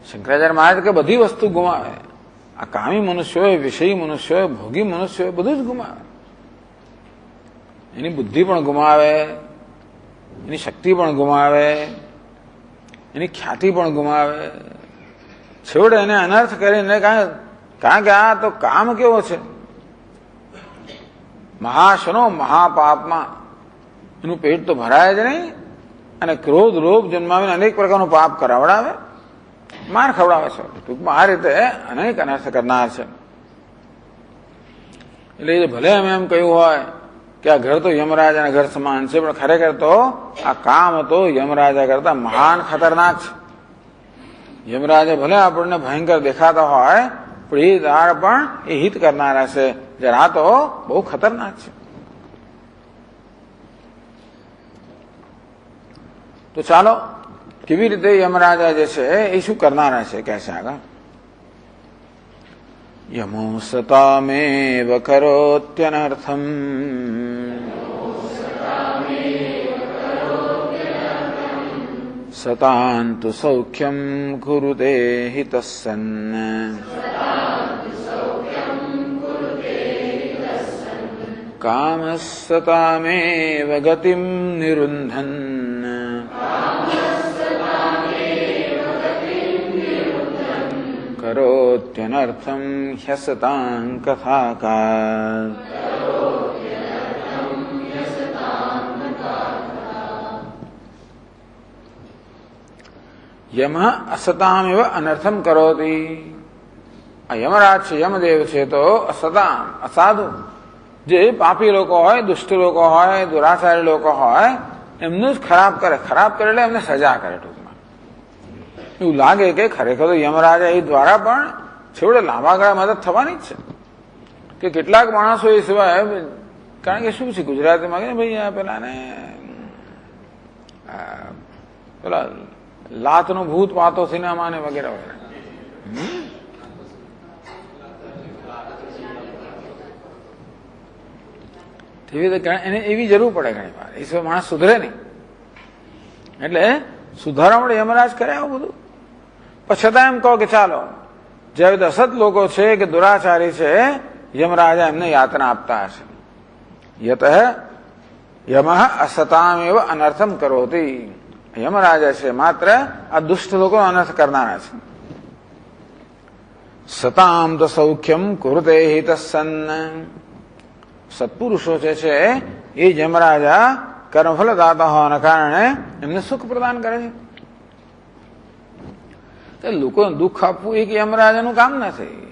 શંકરાચાર્ય મહારાજ કે બધી વસ્તુ ગુમાવે. આ કામી મનુષ્ય હોય, વિષયી મનુષ્ય હોય, ભોગી મનુષ્ય હોય, બધું જ ગુમાવે. એની બુદ્ધિ પણ ગુમાવે, એની શક્તિ પણ ગુમાવે, એની ખ્યાતિ પણ ગુમાવે. છેવટે એને અનર્થ કરીને કારણ કે આ તો કામ કેવો છે, મહાશનો મહાપાપમાં એનું પેટ તો ભરાય જ નહીં અને ક્રોધ લોભ જન્માવીને અનેક પ્રકારનું પાપ કરાવડાવે, માર ખવડાવે છે. ટૂંકમાં આ રીતે અનેક અનર્થ કરનાર છે. એટલે ભલે અમે એમ કહ્યું હોય કે આ ઘર તો યમરાજાના ઘર સમાન છે, પણ ખરેખર તો આ કામ તો યમરાજા કરતા મહાન ખતરનાક છે. યમરાજા ભલે આપણને ભયંકર દેખાતા હોય પણ એ દાળ પણ એ હિત કરનારા છે, જ્યારે આ તો બહુ ખતરનાક છે. તો ચાલો કેવી રીતે યમરાજા જે છે એ શું કરનારા છે કહે છે આગળ. યમો સતામેવ કરોત્યનર્થમ સતાંતુ સૌખ્યમ કુરુતે હિતસ્સન. કામસતામેવ ગતિમ નિરુંધન करोत्यनर्थं ह्यसतां कथाकार। यम असतामेव अनर्थम करोति। आ यमराज છે, યમદેવ છે તો અસતામ અસાધુ જે પાપી લોકો હોય, દુષ્ટ લોકો હોય, દુરાચારી લોકો હોય એમનું જ ખરાબ કરે. ખરાબ કરે એટલે એમને સજા કરે. ટૂંકમાં એવું લાગે કે ખરેખર તો યમરાજા એ દ્વારા પણ છેવટે લાંબા ગાળા મદદ થવાની જ છે. કે કેટલાક માણસો એ સિવાય, કારણ કે શું છે ગુજરાતીમાં કે ભાઈ પેલાને પેલા લાતનું ભૂત પાતો સિનેમા ને વગેરે વગેરે. તેવી રીતે એને એવી જરૂર પડે ઘણી વાર. એ સિવાય માણસ સુધરે નહીં. એટલે સુધારવા માટે યમરાજ કરે આવું બધું. પણ છતાં એમ કહો કે ચાલો જે અસત લોકો છે કે દુરાચારી છે, યમરાજા એમને યાતના આપતા હશે. યત યમ અસતામ એવ અનર્થમ કરોતિ. યમરાજા છે માત્ર આ દુષ્ટ લોકો અનર્થ કરનારા છે. સતામ તો સૌખ્યમ કુરુતે હિતસન. સત્પુરુષો જે છે એ યમરાજા કર્મફલ દાતા હોવાના કારણે એમને સુખ પ્રદાન કરે છે. લોકોને દુઃખ આપવું એ યમરાજાનું કામ નથી.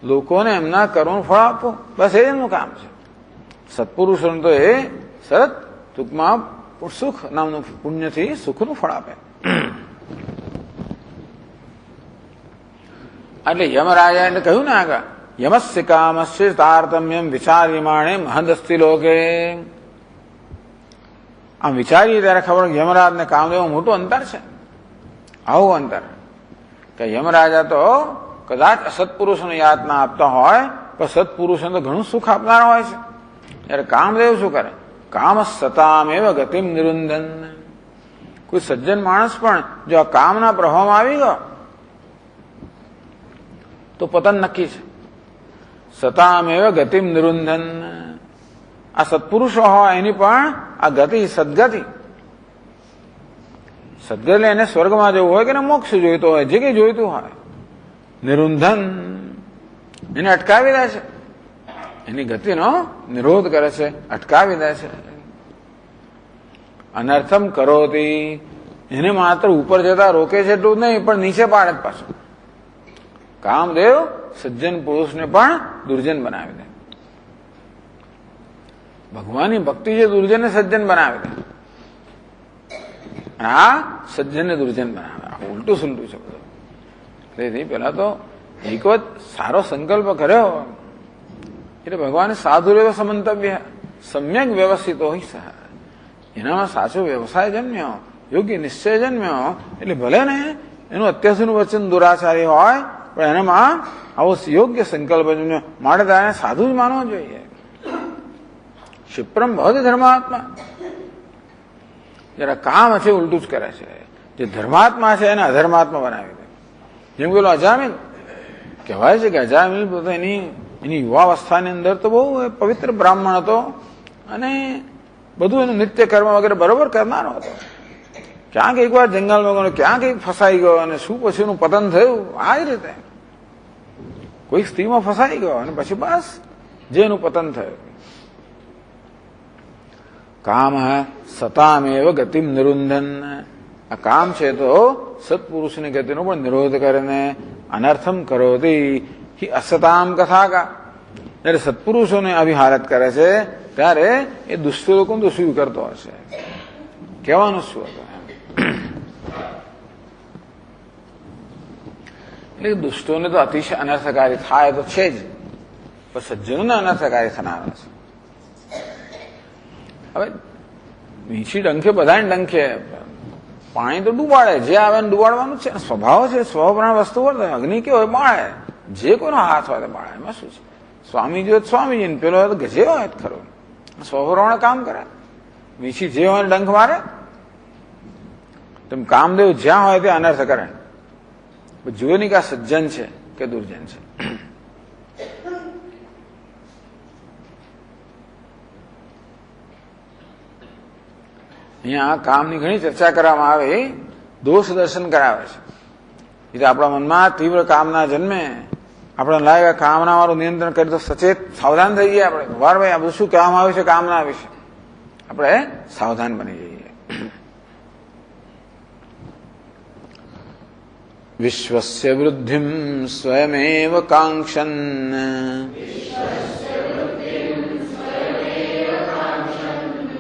લોકોને એમના કર્મનું ફળ આપવું, બસ એ એમનું કામ છે. સત્પુરુષોને તો એ સરત ટૂંકમાં સુખ નામનું પુણ્યથી સુખનું ફળ આપે. એટલે યમરાજા એટલે કહ્યું ને આગળ, યમસ્ય કામસ્ય તારતમ્યમ વિચાર્યમાણે મહદસ્તિ લોકે. આમ વિચારીએ ત્યારે ખબર યમરાજ ને કામદેવમાં મોટું અંતર છે. આવું અંતર કે યમરાજા તો કદાચ અસત્પુરુષોને યાતના આપતા હોય પણ સત્પુરુષોને તો ઘણું સુખ આપનાર હોય છે. ત્યારે કામદેવ શું કરે? કામ સતામેવ ગતિમ નિરુંધન. કોઈ સજ્જન માણસ પણ જો આ કામના પ્રભાવમાં આવી ગયો તો પતન નક્કી છે. સતામેવ ગતિમ નિરુંધન. આ સત્પુરુષો હોય એની પણ આ ગતિ સદગતિ. સદગતિ એટલે એને સ્વર્ગમાં જવું હોય કે મોક્ષ જોઈતો હોય, જે કંઈ જોઈતું હોય, નિરુંધન એને અટકાવી દે છે. એની ગતિનો નિરોધ કરે છે, અટકાવી દે છે. અનર્થમ કરોતી. એને માત્ર ઉપર જતા રોકે છે એટલું જ નહીં, પણ નીચે પાડે જ પાછું. કામદેવ સજ્જન પુરુષને પણ દુર્જન બનાવી દે. ભગવાનની ભક્તિ જે દુર્જનને સજ્જન બનાવી દે, આ સજ્જનને દુર્જન બનાવે. ઉલટું સુલટું છે બધું. તેથી પેલા તો એક વખત સારો સંકલ્પ કર્યો એટલે ભગવાને સાધુરેવ સમંતવ્ય સમ્યક વ્યવસ્થિત હોય સહ. એનામાં સાચો વ્યવસાય જન્મ્યો, યોગ્ય નિશ્ચય જન્મ્યો. એટલે ભલે ને એનું અત્યાર સુધીનું વચન દુરાચારી હોય પણ એનામાં આવો યોગ્ય સંકલ્પ જન્મ્યો. માટે તારે સાધુ જ માનવો જોઈએ. ક્ષિપ્રમ ભવતિ ધર્માત્મા. જરા કામ છે ઉલટું જ કરે છે. જે ધર્માત્મા છે એને અધર્માત્મા બનાવી દે. જેમ પેલો અજામિલ કહેવાય છે કે અજામિલ પોતે એની યુવાવસ્થાની અંદર તો બહુ પવિત્ર બ્રાહ્મણ હતો અને બધું એનું નિત્ય કર્મ વગેરે બરોબર કરનારો હતો. ક્યાંક એકવાર જંગલમાં ગયો, ક્યાંક એક ફસાઈ ગયો અને શું પછી એનું પતન થયું. આ જ રીતે કોઈક સ્ત્રીમાં ફસાઈ ગયો અને પછી બસ જે એનું પતન થયું. કામ સતામેવ ગતિમ નિરુંધન. આ કામ છે તો સત્પુરુષની ગતિનો પણ નિરોધ કરીને અનર્થમ કરોતી હિ અસતામ કથાકા. જયારે સત્પુરુષોને આવી હાલત કરે છે ત્યારે એ દુષ્ટ લોકોને તો શું કરતો હશે? કહેવાનું શું હતું? એટલે દુષ્ટોને તો અતિશય અનર્થકારી થાય તો છે જ, પણ સજ્જનોને અનર્થકારી થનાર છે. હવે વીંછી ડંખે બધાને ડંખે પાણી તો ડૂબાડે, જે આવે ને ડૂબાડવાનું છે. સ્વભાવ છે, સ્વપ્રાણ વસ્તુ વર્તે. અગ્નિ કેવો હોય? બાળે. જે કોઈનો હાથ હોય તો બાળે. એમાં શું છે? સ્વામીજી હોય સ્વામીજી, પેલો હોય તો ગજે હોય ખરો. સ્વપ્રમાણે કામ કરે. વીંછી જે હોય ડંખ મારે. તેમ કામદેવ જ્યાં હોય તે અનર્થ કરે. જુએ નહીં કે આ સજ્જન છે કે દુર્જન છે. અહીંયા કામની ઘણી ચર્ચા કરવામાં આવે, દોષ દર્શન કરાવે છે. એટલે આપણા મનમાં તીવ્ર કામના જન્મે, આપણે લાગે કામનાવાળું નિયંત્રણ કરી તો સચેત સાવધાન થઈ ગયા આપણે. ભાઈ આ બધું શું કહેવામાં આવ્યું છે કામના વિશે, આપણે સાવધાન બની જઈએ. વિશ્વસ્ય વૃદ્ધિમ સ્વયમેવ કાંક્ષન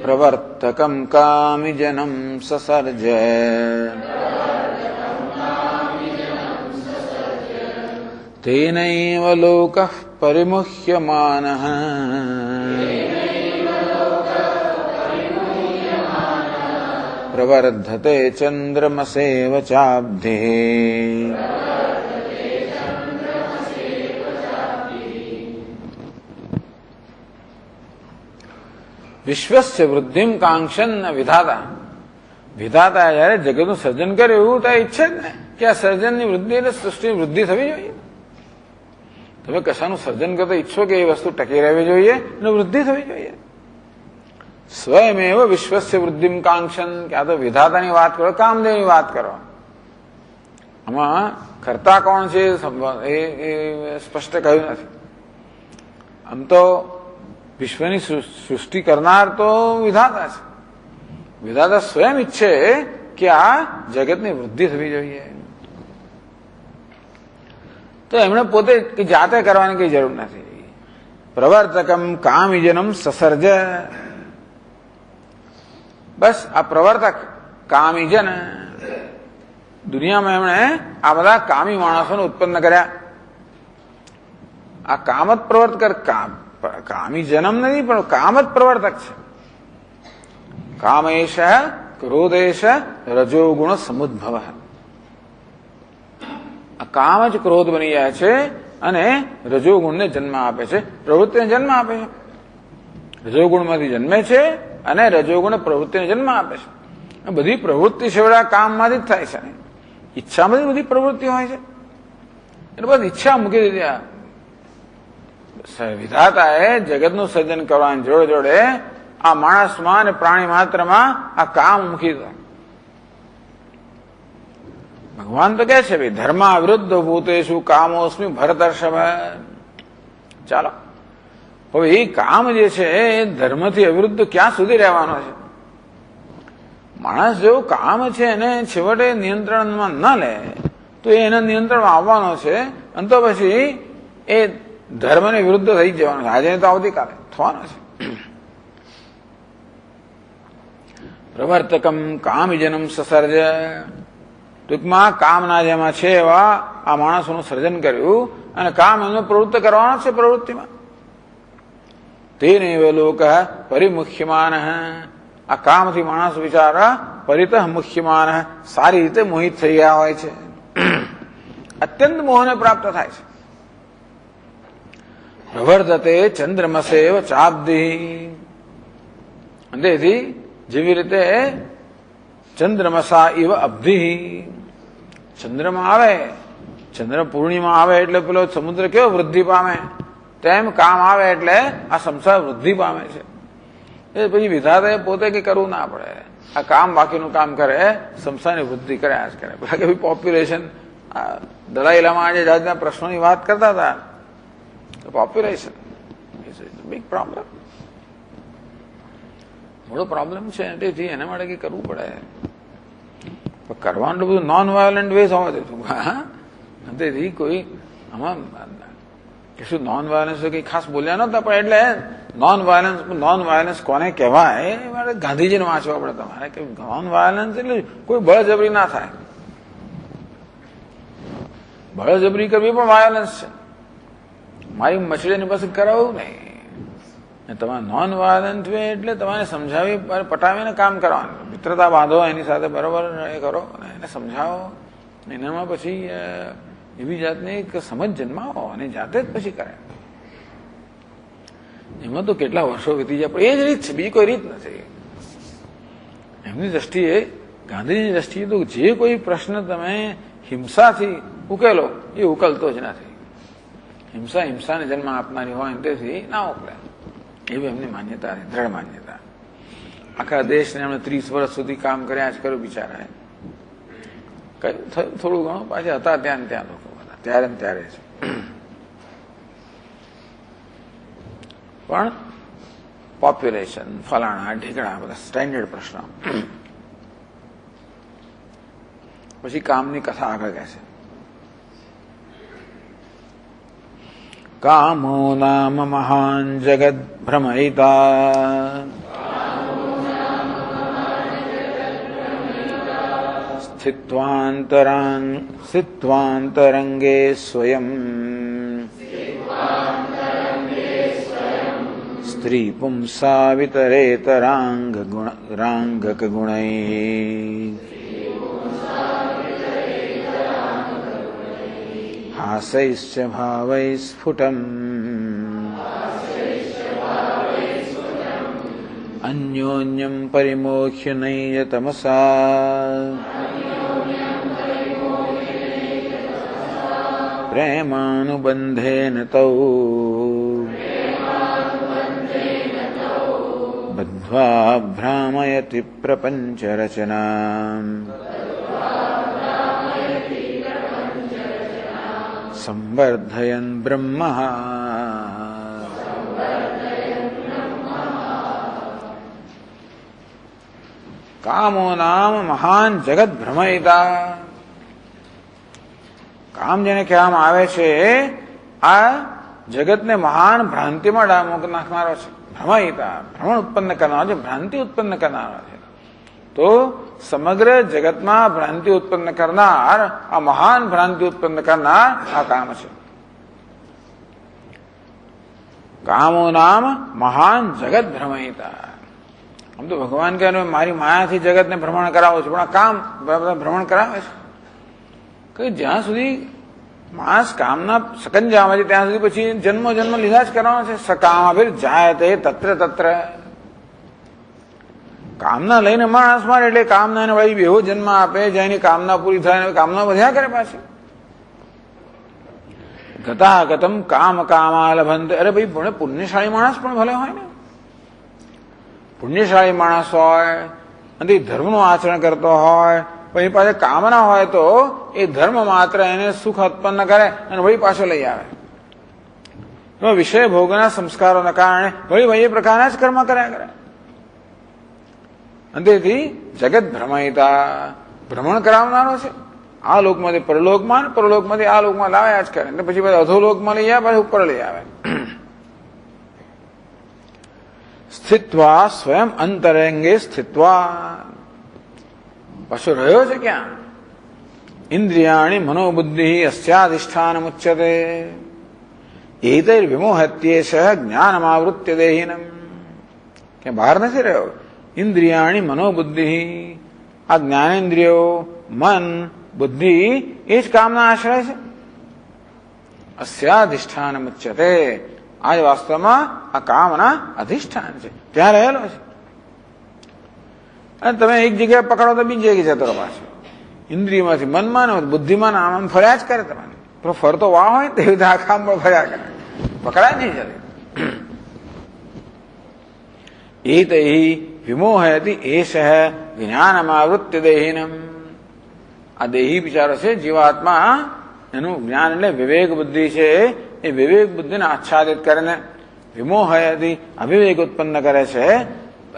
પ્રવર્તકમ કામિજનમ સસર્જ તેનૈવ લોકઃ પરિમુહ્યમાનઃ પ્રવર્ધતે ચંદ્રમસેવ ચાબ્ધિ. વિશ્વસ્ય વૃદ્ધિમ કાંક્ષન વિધાતા. વિધાતા જયારે જગતનું સર્જન કર્યું એવું તો ઈચ્છે જ ને કે આ સર્જનની વૃદ્ધિ એટલે સૃષ્ટિની વૃદ્ધિ થવી જોઈએ. તમે કશાનું સર્જન કરતા ઈચ્છો કે એ વસ્તુ ટકી રહેવી જોઈએ અને વૃદ્ધિ થવી જોઈએ. સ્વયમેવ વિશ્વસ્ય વૃદ્ધિમ કાંક્ષન, કે આ તો વિધાતાની વાત કરો, કામદેવની વાત કરો. આમાં કરતા કોણ છે એ સ્પષ્ટ કહ્યું નથી. આમ તો વિશ્વની સૃષ્ટિ કરનાર તો વિધાતા છે. વિધાતા સ્વયં ઈચ્છે કે આ જગતની વૃદ્ધિ થવી જોઈએ, તો એમણે પોતે જાતે કરવાની કઈ જરૂર નથી. પ્રવર્તકમ કામિજનમ સસર્જ. બસ આ પ્રવર્તક કામીજન, દુનિયામાં એમણે આ બધા કામી માણસોને ઉત્પન્ન કર્યા. આ કામ જ પ્રવર્તક, કામી જન્મ નથી પણ કામ જ પ્રવર્તક છે. કામેશ ક્રોધેશ રજોગુણ સમુદ્ભવ. આ કામ જ ક્રોધ બની જાય છે અને રજોગુણને જન્મ આપે છે, પ્રવૃત્તિને જન્મ આપે છે. રજોગુણમાંથી જન્મે છે અને રજોગુણ પ્રવૃત્તિને જન્મ આપે છે. બધી પ્રવૃત્તિ સેવડા કામમાંથી જ થાય છે. ઈચ્છામાંથી બધી પ્રવૃત્તિ હોય છે. એટલે બસ ઈચ્છા મૂકી દીધી. વિધાતાએ જગતનું સર્જન કરવાની જોડે જોડે આ માણસમાં અને પ્રાણી માત્રમાં આ કામ મૂકી દીધું. ભગવાન તો કહે છે ભાઈ ધર્મ વિરુદ્ધ ભૂતેષુ કામોસ્મી ભરતર્ષભ. ચાલો હવે એ કામ જે છે એ ધર્મથી અવિરુદ્ધ ક્યાં સુધી રહેવાનો છે? માણસ જેવું કામ છે એને છેવટે નિયંત્રણમાં ન લે તો એના નિયંત્રણમાં આવવાનો છે અને તો પછી એ ધર્મને વિરુદ્ધ થઈ જવાનો છે. આજે તો આવતીકાલે થવાનો છે. પ્રવર્તકમ કામિજનમ સસર્જ. ટૂંકમાં કામના જેમાં છે એવા આ માણસોનું સર્જન કર્યું અને કામ એમનો પ્રવૃત્ત કરવાનો છે. પ્રવૃત્તિમાં તેનૈવ લોક પરિમુખ્યમાન. આ કામથી માણસ વિચારા પરિતઃ મુખ્યમાન, સારી રીતે મોહિત થઈ ગયા હોય છે, અત્યંત મોહને પ્રાપ્ત થાય છે. પ્રવર્ધતે ચંદ્રમસેવ ચાબ્ધિ. તેથી જેવી રીતે ચંદ્રમસા ઇવ અબ્ધિ. ચંદ્રમાં આવે, ચંદ્ર પૂર્ણિમા આવે એટલે પેલો સમુદ્ર કેવો વૃદ્ધિ પામે, તેમ કામ આવે એટલે આ સંસાર વૃદ્ધિ પામે છે. એ પછી વિધાતાએ પોતે કઈ કરવું ના પડે. આ કામ બાકીનું કામ કરે, સંસારની વૃદ્ધિ કર્યા જ કરે. કે પોપ્યુલેશન, દલાઈ લામા આજે જાતના પ્રશ્નોની વાત કરતા હતા. પોપ્યુલેશન બિગ પ્રોબ્લેમ, મોટો પ્રોબ્લેમ છે. તેથી એના માટે કઈ કરવું પડે. કરવાનું બધું નોન વાયોલન્ટ વેઝ હોવા દેતું. તેથી કોઈ આમાં કશું નોન વાયોલન્સ કઈ ખાસ બોલ્યા નતા, પણ એટલે નોન વાયોલન્સ કોને કહેવાય એ મારે ગાંધીજીને વાંચવા પડે તમારે. કે નોન વાયોલન્સ એટલે કોઈ બળજબરી ના થાય. બળજબરી કરવી પણ વાયોલન્સ છે. મારી મછલીની પાસે કરાવવું નહીં. તમારે નોન વાયોલન્ટ વે એટલે તમારે સમજાવી પટાવીને કામ કરવાનું. મિત્રતા બાંધો, એની સાથે બરોબર એ કરો અને એને સમજાવો. એનામાં પછી એવી જાતની એક સમજ જન્માવો અને જાતે જ પછી કરે. એમાં તો કેટલા વર્ષો વીતી જાય, પણ એ જ રીત છે, બીજી કોઈ રીત નથી. એમની દ્રષ્ટિએ, ગાંધીજીની દ્રષ્ટિએ તો જે કોઈ પ્રશ્ન તમે હિંસાથી ઉકેલો એ ઉકેલતો જ નથી. હિંસા હિંસાને જન્મ આપનારી હોય તેથી ના ઉકલે, એવી એમની માન્યતા છે, દ્રઢ માન્યતા. આખા દેશને એમણે 30 વર્ષ સુધી કામ કર્યા જ કર્યું બિચારાએ. કયું થયું થોડું ઘણું પાછા હતા ત્યાં ત્યાં લોકો બધા ત્યારે ને ત્યારે છે. પણ પોપ્યુલેશન ફલાણા ઢીકણા બધા સ્ટેન્ડર્ડ પ્રશ્ન. પછી કામની કથા આગળ કહે છે. કામો નામ મહાન જગત ભ્રમયિતા સ્થિત્વાંતરંગે સ્વયં સ્ત્રી પુંસા વિતરેતરાંગક ગુણૈ હાસૈશ્ચ ભાવૈ સ્ફુટમ અન્યોન્યમ પરિમોખ્ય નૈયતમસા પ્રેમાનુબંધેન તૌ બદ્ધ્વા ભ્રામયતિ પ્રપંચ રચના સંવર્ધયન બ્રહ્મ કામો નામ મહાન જગત ભ્રમયિતા. કામ જેને કહેવામાં આવે છે આ જગતને મહાન ભ્રાંતિમાં નાખનારો છે. ભ્રમયિતા ભ્રમણ ઉત્પન્ન કરનારો છે, ભ્રાંતિ ઉત્પન્ન કરનારો છે. તો સમગ્ર જગતમાં ભ્રાંતિ ઉત્પન્ન કરનાર આ મહાન ભ્રાંતિ ઉત્પન્ન કરનાર આ કામ છે. કામો નામ મહાન જગત ભ્રમયિતા. આમ તો ભગવાન કહે મારી માયાથી જગતને ભ્રમણ કરાવો છું, પણ આ કામ ભ્રમણ કરાવે છે કે જ્યાં સુધી માણસ કામના સકંજામાં છે ત્યાં સુધી પછી જન્મ લીધા જ કરવાનો છે. સકામાભિર જાયતે તત્ર તત્ર. કામના લઈને માણસ મારે એટલે કામના વળી બેહો જન્મ આપે, જેની કામના પૂરી થાય કામના વધ્યા કરે પાછી. ગતાગતમ કામ કામા લભંતે. અરે ભાઈ પુણ્યશાળી માણસ પણ ભલે હોય ને, પુણ્યશાળી માણસ હોય અને ધર્મનું આચરણ કરતો હોય, પછી પાછળ કામના હોય તો એ ધર્મ માત્ર એને સુખ ઉત્પન્ન કરે અને વળી પાછો લઈ આવે. વિષય ભોગના સંસ્કારોના કારણે વળી એ પ્રકારના જ કર્મ કર્યા કરે. અને તેથી જગત ભ્રમયિતા ભ્રમણ કરાવનારો છે. આ લોકમાંથી પરલોકમાં, પરલોકમાંથી આ લોકમાં લાવ્યા જ કરે, અને પછી અધોલોકમાં લઈ આવે, પછી ઉપર લઈ આવે. સ્થિત્વા સ્વયં અંતરંગે સ્થિત્વા. પાછો રહ્યો છે ક્યાં? ઇન્દ્રિયાણી મનોબુદ્ધિ અસ્યાધિષ્ઠાન મુચ્યતે એતૈર્વિમોહત્યેષ જ્ઞાનમાવૃત્ય દેહિનમ. કે બહાર નથી રહ્યો. ઇન્દ્રિયાણી મનોબુદ્ધિ, આ જ્ઞાનેન્દ્રિયો, મન, બુદ્ધિ એ જ કામના આશ્રય છે. અસ્યાધિષ્ઠાન મુચ્યતે. આ જ વાસ્તવમાં આ કામના અધિષ્ઠાન છે, ત્યાં રહેલો છે. અને તમે એક જગ્યાએ પકડો તો બીજી જગ્યાએ જતો પાછો. ઇન્દ્રિયમાંથી મનમાં ને બુદ્ધિમાં આમ ફર્યા જ કરે. તમારે તો ફરતો વાહ હોય તેવી રીતે આખા પણ ફર્યા કરે, પકડાય નહીં જલ્દી. એ તૈ વિમોહયતિ એષ જ્ઞાનમાવૃત્ય દેહિનમ. આ દેહી બિચારો છે જીવાત્મા, એનું જ્ઞાન એટલે વિવેક બુદ્ધિ છે. એ વિવેક બુદ્ધિને આચ્છાદિત કરીને વિમોહયતિ અવિવેક ઉત્પન્ન કરે છે.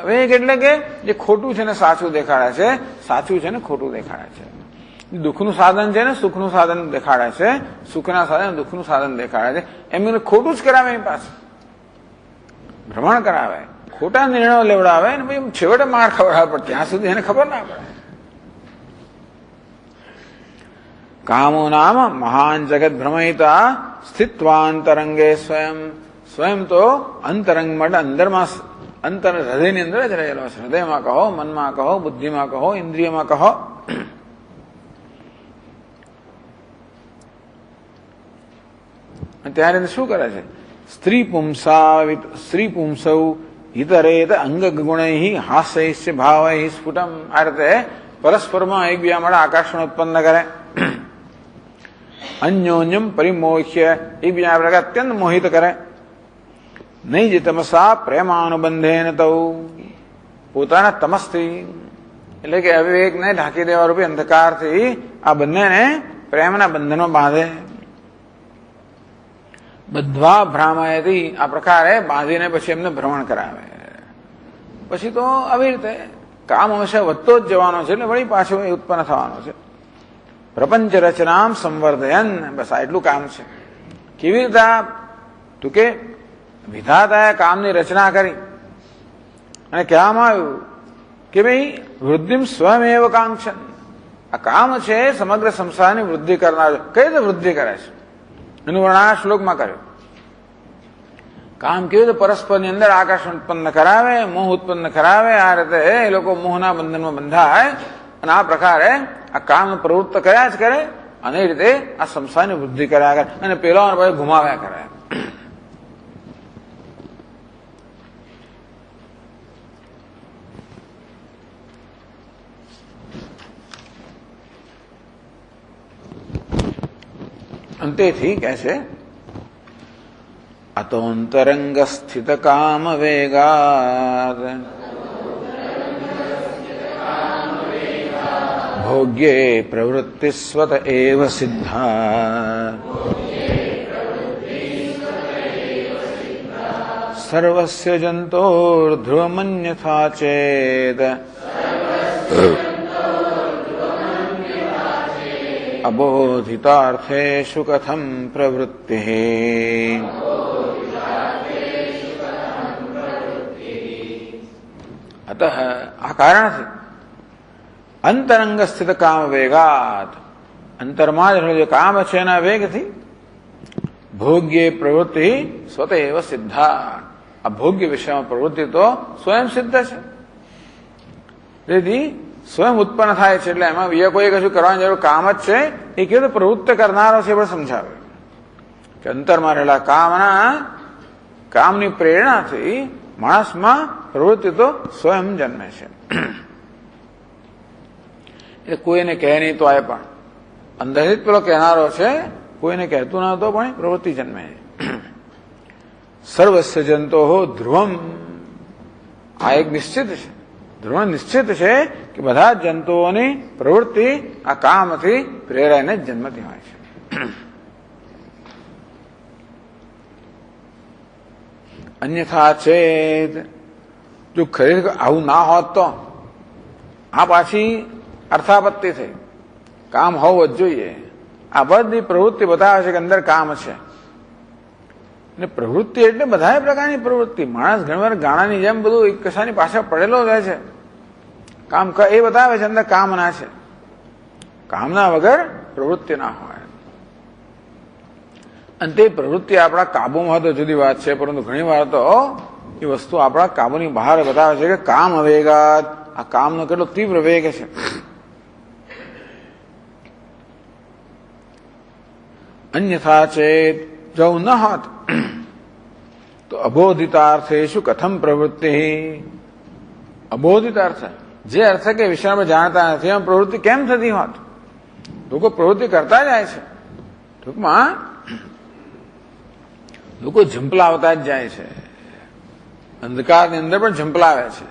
વિવેક એટલે કે જે ખોટું છે ને સાચું દેખાડે છે, સાચું છે ને ખોટું દેખાડે છે. દુઃખનું સાધન છે ને સુખનું સાધન દેખાડે છે, સુખના સાધન દુઃખનું સાધન દેખાડે છે. એમને ખોટું જ કરાવે, એની પાસે ભ્રમણ કરાવે, ખોટા નિર્ણયો લેવડાવે ને પછી છેવટે માર ખવડાવે, પણ ત્યાં સુધી એને ખબર ના પડે. કામો નામ મહાન જગત ભ્રમયિતા સ્થિત્વાંતરંગે સ્વયં. સ્વયં તો અંતરંગ માટે અંદરમાં, અંતર હૃદયની અંદર જ રહેલો છે. હૃદયમાં કહો, મનમાં કહો, બુદ્ધિમાં કહો, ઇન્દ્રિયમાં કહો. ત્યારે શું કરે છે? સ્ત્રી પુંસૌ હિતરેત અંગ ગુણૈ હાસ્યૈશ્ચ ભાવૈ સ્ફુટમ. આ રીતે પરસ્પરમાં એકબીજા માટે આકર્ષણ ઉત્પન્ન કરે. અન્યોન્યમ પરિમોખ્ય, એકબીજા પ્રકાર અત્યંત મોહિત કરે. નહીં જે તમસા પ્રેમાનુબંધેન તૌ. પોતાના તમસથી એટલે કે અવિવેકને ઢાંકી દેવા રૂપે અંધકારથી આ બંનેને પ્રેમના બંધનમાં બાંધે. બધવા ભ્રામયથી આ પ્રકારે બાંધીને પછી એમને ભ્રમણ કરાવે. પછી તો આવી રીતે કામ હંમેશા વધતો જ જવાનો છે, એટલે વળી પાછો એ ઉત્પન્ન થવાનો છે. પ્રપંચ રચનામ સંવર્ધયન, બસ આ એટલું કામ છે. કેવી રીતે તો કે વિધાતાએ કામની રચના કરી અને કહેવામાં આવ્યું કે ભાઈ વૃદ્ધિમ સ્વયમેવ કાંક્ષન, આ કામ છે સમગ્ર સંસારની વૃદ્ધિ કરનાર. કઈ રીતે વૃદ્ધિ કરે છે એનું વર્ણન આ શ્લોકમાં કર્યું. કામ કેવી રીતે પરસ્પરની અંદર આકર્ષણ ઉત્પન્ન કરાવે, મોહ ઉત્પન્ન કરાવે, આ રીતે એ લોકો મોહના બંધનમાં બંધાય અને આ પ્રકારે આ કામ પ્રવૃત્ત કર્યા જ કરે અને એ રીતે આ સંસારની વૃદ્ધિ કર્યા કરે અને પેલા ભાઈ ગુમાવ્યા કરે. અંતેથી કહે છે અતોંતરંગ સ્થિત કામ વેગાત ભોગ્યે પ્રવૃત્તિ સ્વત એવ સિદ્ધા સર્વસ્ય જંતોર્ધ્રુવમન્યથા ચેત અબોધિતાર્થેષુ કથમ પ્રવૃત્તિ. અતઃ આ કારણથી અંતરંગ સ્થિત કામ વેગાત, અંતરમાં જ જે કામ છે એના વેગથી ભોગ્ય પ્રવૃત્તિ સ્વત એવ સિદ્ધા, આ ભોગ્ય વિષયમાં પ્રવૃત્તિ તો સ્વયં સિદ્ધ છે. તેથી સ્વયં ઉત્પન્ન થાય છે, એટલે એમાં બીજા કોઈ કશું કરવાની જરૂર, કામ જ છે એ કેવું પ્રવૃત્ત કરનારો છે પણ સમજાવે કે અંતરમાં રહેલા કામની પ્રેરણાથી માણસમાં પ્રવૃત્તિ તો સ્વયં જન્મે છે. એ કોઈને કહે નહીં તો આ પણ અંદરથી જ પેલો કહેનારો છે, કોઈને કહેતું ના તો પણ પ્રવૃત્તિ જન્મે. સર્વસ્ય જંતો ધ્રુવમ, આ એક નિશ્ચિત છે, ધ્રુવ નિશ્ચિત છે કે બધા જ જંતુઓની પ્રવૃત્તિ આ કામથી પ્રેરાઈને જ જન્મતી હોય છે. અન્યથા ચેત, જો ખરેખર આવું ના હોત તો આ પાછી અર્થાપત્તિ થઈ. કામ હોવું જ જોઈએ. આ બધી પ્રવૃત્તિ બતાવે છે કે અંદર કામ છે. અને પ્રવૃત્તિ એટલે બધા પ્રકારની પ્રવૃત્તિ. માણસ ઘણીવાર ગાણાની જેમ બધું એક કશાની પાછળ પડેલો રહે છે. કામ એ બતાવે છે અંદર કામના છે. કામના વગર પ્રવૃત્તિ ના હોય. અને તે પ્રવૃત્તિ આપણા કાબુમાં હોય તો જુદી વાત છે, પરંતુ ઘણી વાર તો એ વસ્તુ આપણા કાબુની બહાર બતાવે છે કે કામ વેગાત, આ કામનો કેટલો તીવ્ર વેગ છે. અન્યથા ચેત, જો ન હોત તો અબોધિતાર્થેષુ કથમ પ્રવૃત્તિ. અબોધિત અર્થ, જે અર્થ કે વિષયમાં જાણતા નથી એમાં પ્રવૃત્તિ કેમ થતી હોત? લોકો પ્રવૃત્તિ કરતા જાય છે, ટૂંકમાં લોકો ઝંપલાવતા જ જાય છે. અંધકારની અંદર પણ ઝંપલાવે છે.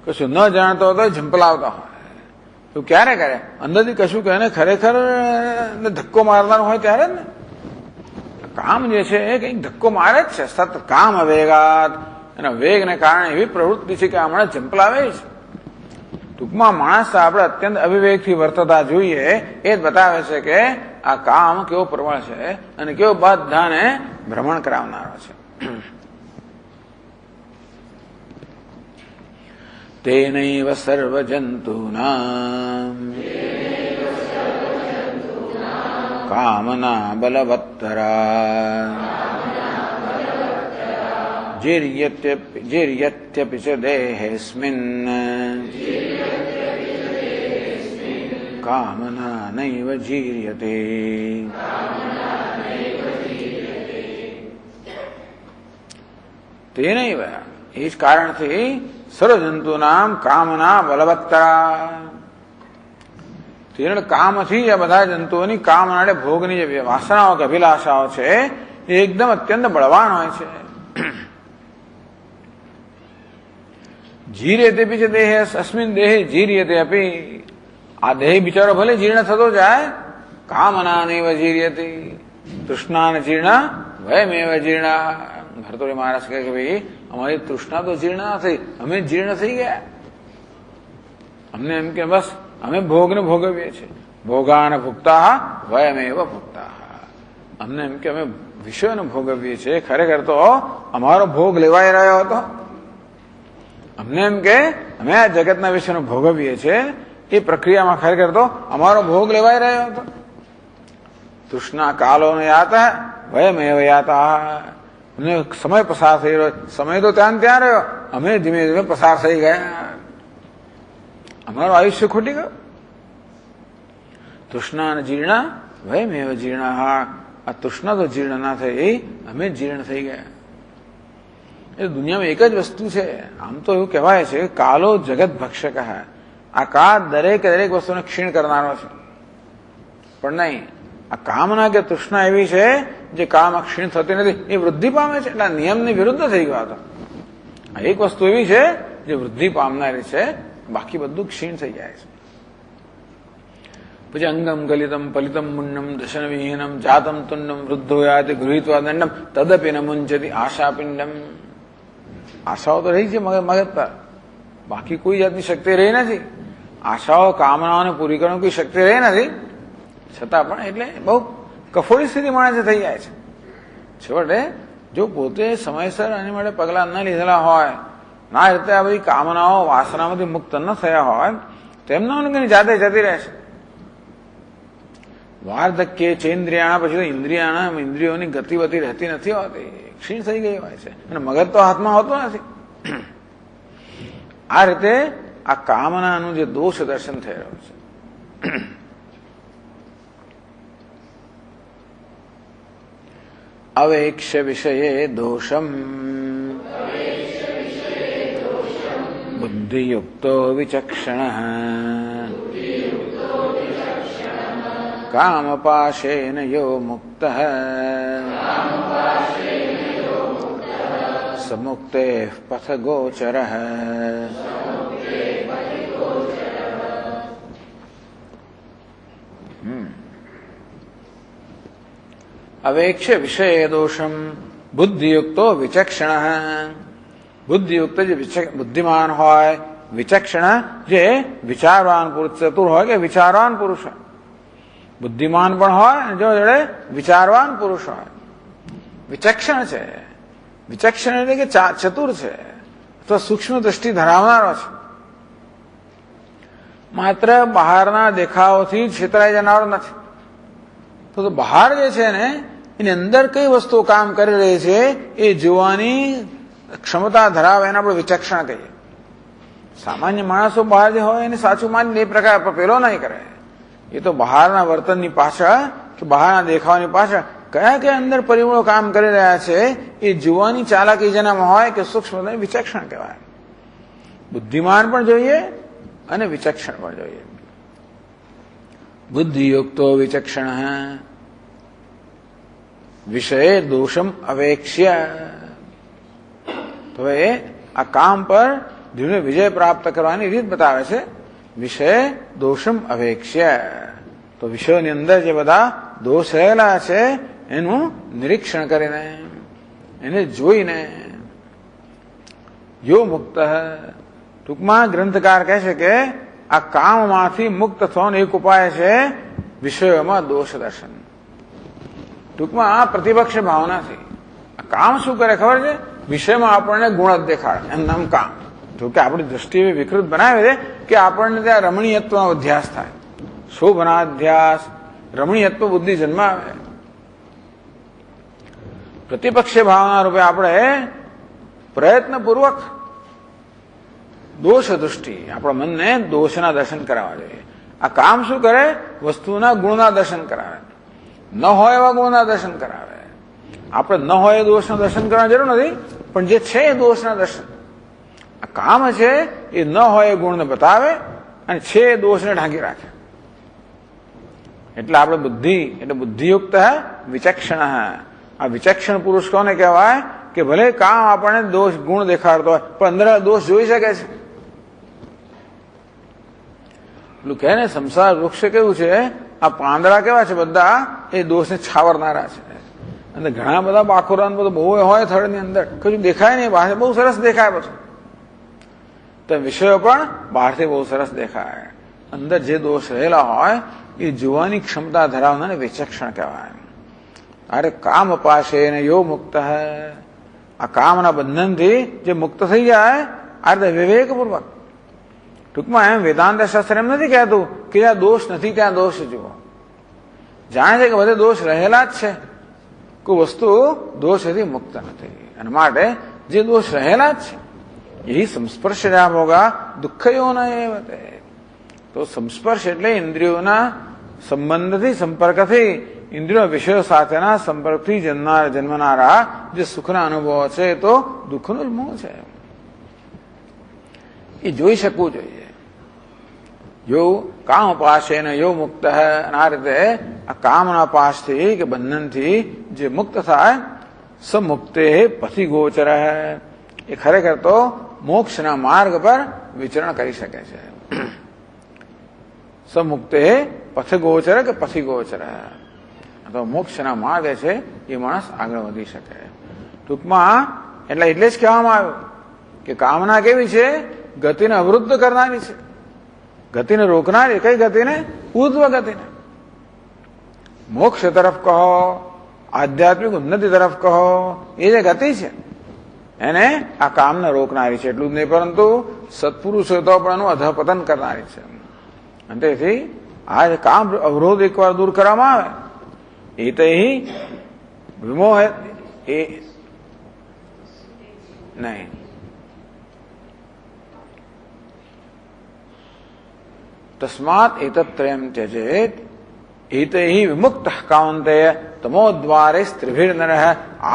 કશું ન જાણતો હોય તો ઝંપલાવતા હોય. તો ક્યારે કરે? અંદરથી કશું કહે ને ખરેખર ધક્કો મારનાર હોય ત્યારે જ ને. કામ જે છે એ કંઈક ધક્કો મારે જ છે. સતત કામ વેગાત, એના વેગને કારણે એવી પ્રવૃત્તિ છે કે હમણાં ઝંપલાવે છે. ટૂંકમાં માણસ આપણે અત્યંત અવિવેકથી વર્તતા જોઈએ એ જ બતાવે છે કે આ કામ કેવો પ્રબળ છે અને કેવો બધાને ભ્રમણ કરાવનારો છે. તેનૈવ સર્વજંતુનામ કામના બલવત્તરા જીર્યત્યપિ ચ દેહેસ્મિન કામના નૈવ જીર્યતે. તેનૈવ, એ જ કારણથી સર્વજંતુનામ કામના બલવત્તરા, તેના કામથી આ બધા જંતુઓની કામના એટલે ભોગની જે વાસનાઓ કે અભિલાષાઓ છે એ એકદમ અત્યંત બળવાન હોય છે. જીર્યતે પી દેહે અસ્મિન દેહે જીર્યતે અપી, આ દેહ બિચારો ભલે જીર્ણ થતો જાય, કામના નૈવ જીર્યતિ, તૃષ્ણા જીર્ણ વયમેવ જીર્ણ. ભરતોરી મહારાજ કહે કે ભાઈ અમારી તૃષ્ણા તો જીર્ણ ના થઈ, અમે જીર્ણ થઈ ગયા. અમને એમ કે બસ અમે ભોગને ભોગવીએ છીએ. ભોગાન ભુક્તા વયમેવ ભુક્તા. અમને એમ કે અમે વિષયોને ભોગવીએ છીએ, ખરેખર તો અમારો ભોગ લેવાઈ રહ્યો હતો. અમને એમ કે અમે આ જગતના વિષયનો ભોગવીએ છીએ, એ પ્રક્રિયામાં ખરેખર તો અમારો ભોગ લેવાઈ રહ્યો હતો. તૃષ્ણા કાલો ને યાતા વયમેવ યાતા. અમને સમય પસાર થઈ રહ્યો, સમય તો ત્યાં રહ્યો, અમે ધીમે ધીમે પસાર થઈ ગયા. અમારું આયુષ્ય ખૂટી ગયું. તૃષ્ણા જીર્ણ વયમેવ જીર્ણ. આ તૃષ્ણા તો જીર્ણ ના થઈ, અમે જીર્ણ થઈ ગયા. એ દુનિયામાં એક જ વસ્તુ છે. આમ તો એવું કહેવાય છે કે કાલો જગત ભક્ષક. આ કાળ દરેક વસ્તુને ક્ષીણ કરનારો છે. પણ નહીં, આ કામના કે તૃષ્ણા એવી છે જે કાળમાં ક્ષીણ થતી નથી, એ વૃદ્ધિ પામે છે. એટલે નિયમની વિરુદ્ધ થઈ ગયો હતો. આ એક વસ્તુ એવી છે જે વૃદ્ધિ પામનારી છે, બાકી બધું ક્ષીણ થઈ જાય છે. પછી અંગમ ગલિતમ પલિતમ મુન્નમ દશન વિહીનમ જાતમ તુન્નમ વૃદ્ધો યાતિ ગૃહીત્વા દંડમ તદપી ન મુંચતી આશાપિંડમ. આશાઓ તો રહી છે મગજ પર, બાકી કોઈ જાતની શક્તિ રહી નથી. આશાઓ કામનાઓને પૂરી કરવાની કોઈ શક્તિ રહી નથી. છતાં પણ એટલે બહુ કફોડી સ્થિતિ માણસે થઈ જાય છે. છેવટે જો પોતે સમયસર એની માટે પગલાં ન લીધેલા હોય, ના રીતે આ બધી કામનાઓ વાસનામાંથી મુક્ત ન થયા હોય, તો એમના જાતે જતી રહેશે. વાર્ધક્ય ચેન્દ્રિયાણા, પછી તો ઇન્દ્રિયોની ગતિવતી રહેતી નથી હોતી, ક્ષીણ થઈ ગઈ હોય છે, અને મગજ તો હાથમાં હોતું નથી. આ રીતે આ કામનાનું જે દોષ દર્શન થઈ રહ્યું છે. અવેક્ષ્ય વિષયે દોષમ બુદ્ધિયુક્તો વિચક્ષણ કામપાશેન યો મુક્ત સમુક્તે પથ ગોચર. અવેક્ષ્ય વિષય દોષમ બુદ્ધિયુક્તો વિચક્ષણ. બુદ્ધિયુક્ત જે બુદ્ધિમાન હોય, વિચક્ષણ જે વિચારવાન પુરુષ, ચતુર હોય કે વિચારવાન પુરુષ હોય. બુદ્ધિમાન પણ હોય અને જો જોડે વિચારવાન પુરુષ હોય. વિચક્ષણ છે, વિચક્ષણ એટલે કે ચતુર છે અથવા સૂક્ષ્મ દ્રષ્ટિ ધરાવનારો છે. માત્ર બહારના દેખાવથી છેતરાઈ જનારો નથી. તો બહાર જે છે ને એની અંદર કઈ વસ્તુઓ કામ કરી રહી છે એ જોવાની ક્ષમતા ધરાવે, એને આપણે વિચક્ષણ કહીએ. સામાન્ય માણસો બહાર જે હોય એને સાચું માની એ પ્રકાર પેલો નહીં કરે. એ તો બહારના વર્તનની પાછળ કે બહારના દેખાવાની પાછળ કયા કયા અંદર પરિબળો કામ કરી રહ્યા છે એ જોવાની ચાલાકી જેનામાં હોય કે સૂક્ષ્મ વિચક્ષણ કહેવાય. બુદ્ધિમાન પણ જોઈએ અને વિચક્ષણ પણ જોઈએ. બુદ્ધિયુક્તો વિચક્ષણ વિષય દોષમ અવેક્ષ્ય. તો એ આ કામ પર ધીરે વિજય પ્રાપ્ત કરવાની રીત બતાવે છે. વિષય દોષમ અવેક્ષ્ય. તો વિષયોની અંદર જે બધા દોષ રહેલા છે એનું નિરીક્ષણ કરીને, એને જોઈને યો મુક્ત. ટૂંકમાં ગ્રંથકાર કહે છે કે આ કામમાંથી મુક્ત થવાનો એક ઉપાય છે વિષયોમાં દોષ દર્શન. ટૂંકમાં આ પ્રતિપક્ષ ભાવનાથી આ કામ શું કરે ખબર છે? વિષયમાં આપણને ગુણ જ દેખાડે, એમ નામ કામ. જોકે આપણી દ્રષ્ટિ એવી વિકૃત બનાવે છે કે આપણને ત્યાં રમણીયત્વનો અધ્યાસ થાય. શોભનાધ્યાસ, રમણીયત્વ બુદ્ધિ જન્માવે. પ્રતિપક્ષ ભાવના રૂપે આપણે પ્રયત્નપૂર્વક દોષ દૃષ્ટિ આપણા મનને દોષના દર્શન કરાવવા જોઈએ. આ કામ શું કરે? વસ્તુના ગુણના દર્શન કરાવે, ન હોય એવા ગુણના દર્શન કરાવે. આપણે ન હોય એ દોષના દર્શન કરવાની જરૂર નથી, પણ જે છે એ દોષના દર્શન. આ કામ છે એ ન હોય એ ગુણને બતાવે અને છે એ દોષને ઢાંકી રાખે. એટલે આપણે બુદ્ધિ એટલે બુદ્ધિયુક્ત વિચક્ષણ. આ વિચક્ષણ પુરુષ કોને કહેવાય? કે ભલે કામ આપણને દોષ ગુણ દેખાડતો હોય પણ અંદર દોષ જોઈ શકે છે. પેલું કહે ને સંસાર વૃક્ષ કેવું છે, આ પાંદડા કેવા છે બધા, એ દોષને છાવરનારા છે. અને ઘણા બધા બાખોરા બધું બહુ હોય થડની અંદર, કશું દેખાય નહીં, બહાર બહુ સરસ દેખાય, પછી તો વિષયો પણ બહારથી બહુ સરસ દેખાય. અંદર જે દોષ રહેલા હોય એ જોવાની ક્ષમતા ધરાવનાર વિચક્ષણ કહેવાય. અરે કામ પાસે ને યો મુક્ત હૈ, આ કામના બંધનથી જે મુક્ત થઈ જાય આ રીતે વિવેકપૂર્વક. ટૂંકમાં એમ વેદાંત શાસ્ત્ર એમ નથી કહેતું કે જ્યાં દોષ નથી ત્યાં દોષ જુઓ. જાણે છે કે બધે દોષ રહેલા જ છે, કોઈ વસ્તુ દોષથી મુક્ત નથી, અને માટે જે દોષ રહેલા જ છે એ સંસ્પર્શના ભોગા દુઃખયો ન એવતે. તો સંસ્પર્શ એટલે ઇન્દ્રિયોના સંબંધથી, સંપર્કથી, ઇન્દ્રિયો વિષયો સાથેના સંપર્કથી જન્મનારા જે સુખના અનુભવો છે એ તો દુઃખનો જ મોહ છે. એ જોઈ શકવું જોઈએ. યો કામ પાસે ને યો મુક્ત હૈ, આ રીતે આ કામના પાસથી કે બંધનથી જે મુક્ત થાય, સમુક્તે પથી ગોચર હૈ, એ ખરેખર તો મોક્ષના માર્ગ પર વિચરણ કરી શકે છે. સમુક્તે પથ ગોચર કે પથી ગોચર, તો મોક્ષના માર્ગે છે એ માણસ આગળ વધી શકે. ટૂંકમાં એટલે જ કહેવામાં આવ્યું કે કામના કેવી છે, ગતિને અવરુદ્ધ કરનારી છે, ગતિને રોકનારી. કઈ ગતિને? ઉર્ધ્વ ગતિને. મોક્ષ તરફ કહો, આધ્યાત્મિક ઉન્નતિ તરફ કહો, એ જે ગતિ છે એને આ કામને રોકનારી છે. એટલું જ નહીં પરંતુ સત્પુરુષો તો પણ એનું અધપતન કરનારી છે. અને તેથી આ જે કામ અવરોધ એકવાર દૂર કરવામાં આવે એ તો વિમોહ એ નહીં. તસ્માત એતત્રયમ ત્યજેત એતૈ વિમુક્ત કાંતેય તમોદ્વારે સ્ત્રીભિર્નર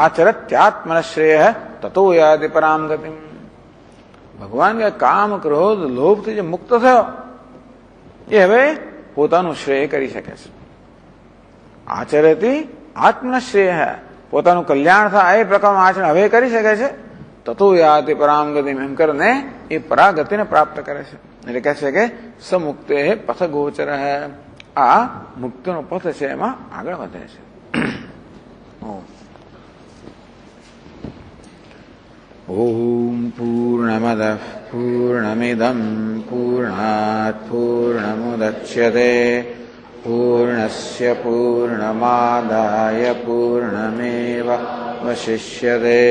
આચરત્યાત્મન શ્રેય તતો યાતિ પરામ ગતિમ. ભગવાન કે કામ ક્રોધ લોભથી જે મુક્ત થયો એ હવે પોતાનું શ્રેય કરી શકે છે. આચરતી આત્મન શ્રેય, પોતાનું કલ્યાણ થાય એ પ્રકારનું આચરણ હવે કરી શકે છે. તતો યાતિ પરામ ગતિમ, એમ કરીને એ પરાગતિને પ્રાપ્ત કરે છે. એટલે કહે છે કે સમુક્તે પથ ગોચર હૈ, આ મુક્તિનો પથ છે એમાં આગળ વધે છે. ઓમ પૂર્ણમદ પૂર્ણમિદમ પૂર્ણાત પૂર્ણમુદચ્યતે પૂર્ણસ્ય પૂર્ણમાદાય પૂર્ણમેવાવશિષ્યતે.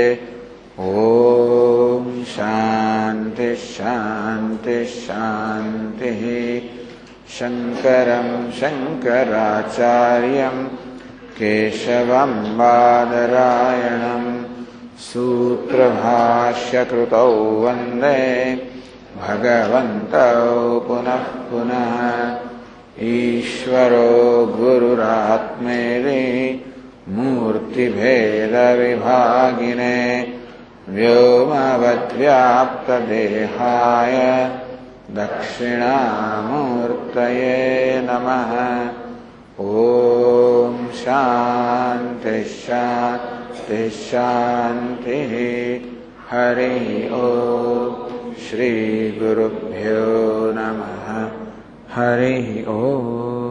ઓમ શાંતિ શાંતિ શાંતિ. શંકરં શંકરાચાર્યં કેશવં બાદરાયણં સૂત્રભાષ્યકૃતૌ વંદે ભગવन्तौ પુનઃ પુનઃ. ઈશ્વરો ગુરુરાત્મેતિ મૂર્તિભેદવિભાગિને વ્યોમવદ્વ્યાપ્તદેહાય દક્ષિણામૂર્તયે નમઃ. ઓમ શાંતિ શાંતિ શાંતિ. હરિ ઓમ. શ્રી ગુરુભ્યો નમઃ. હરિ ઓમ.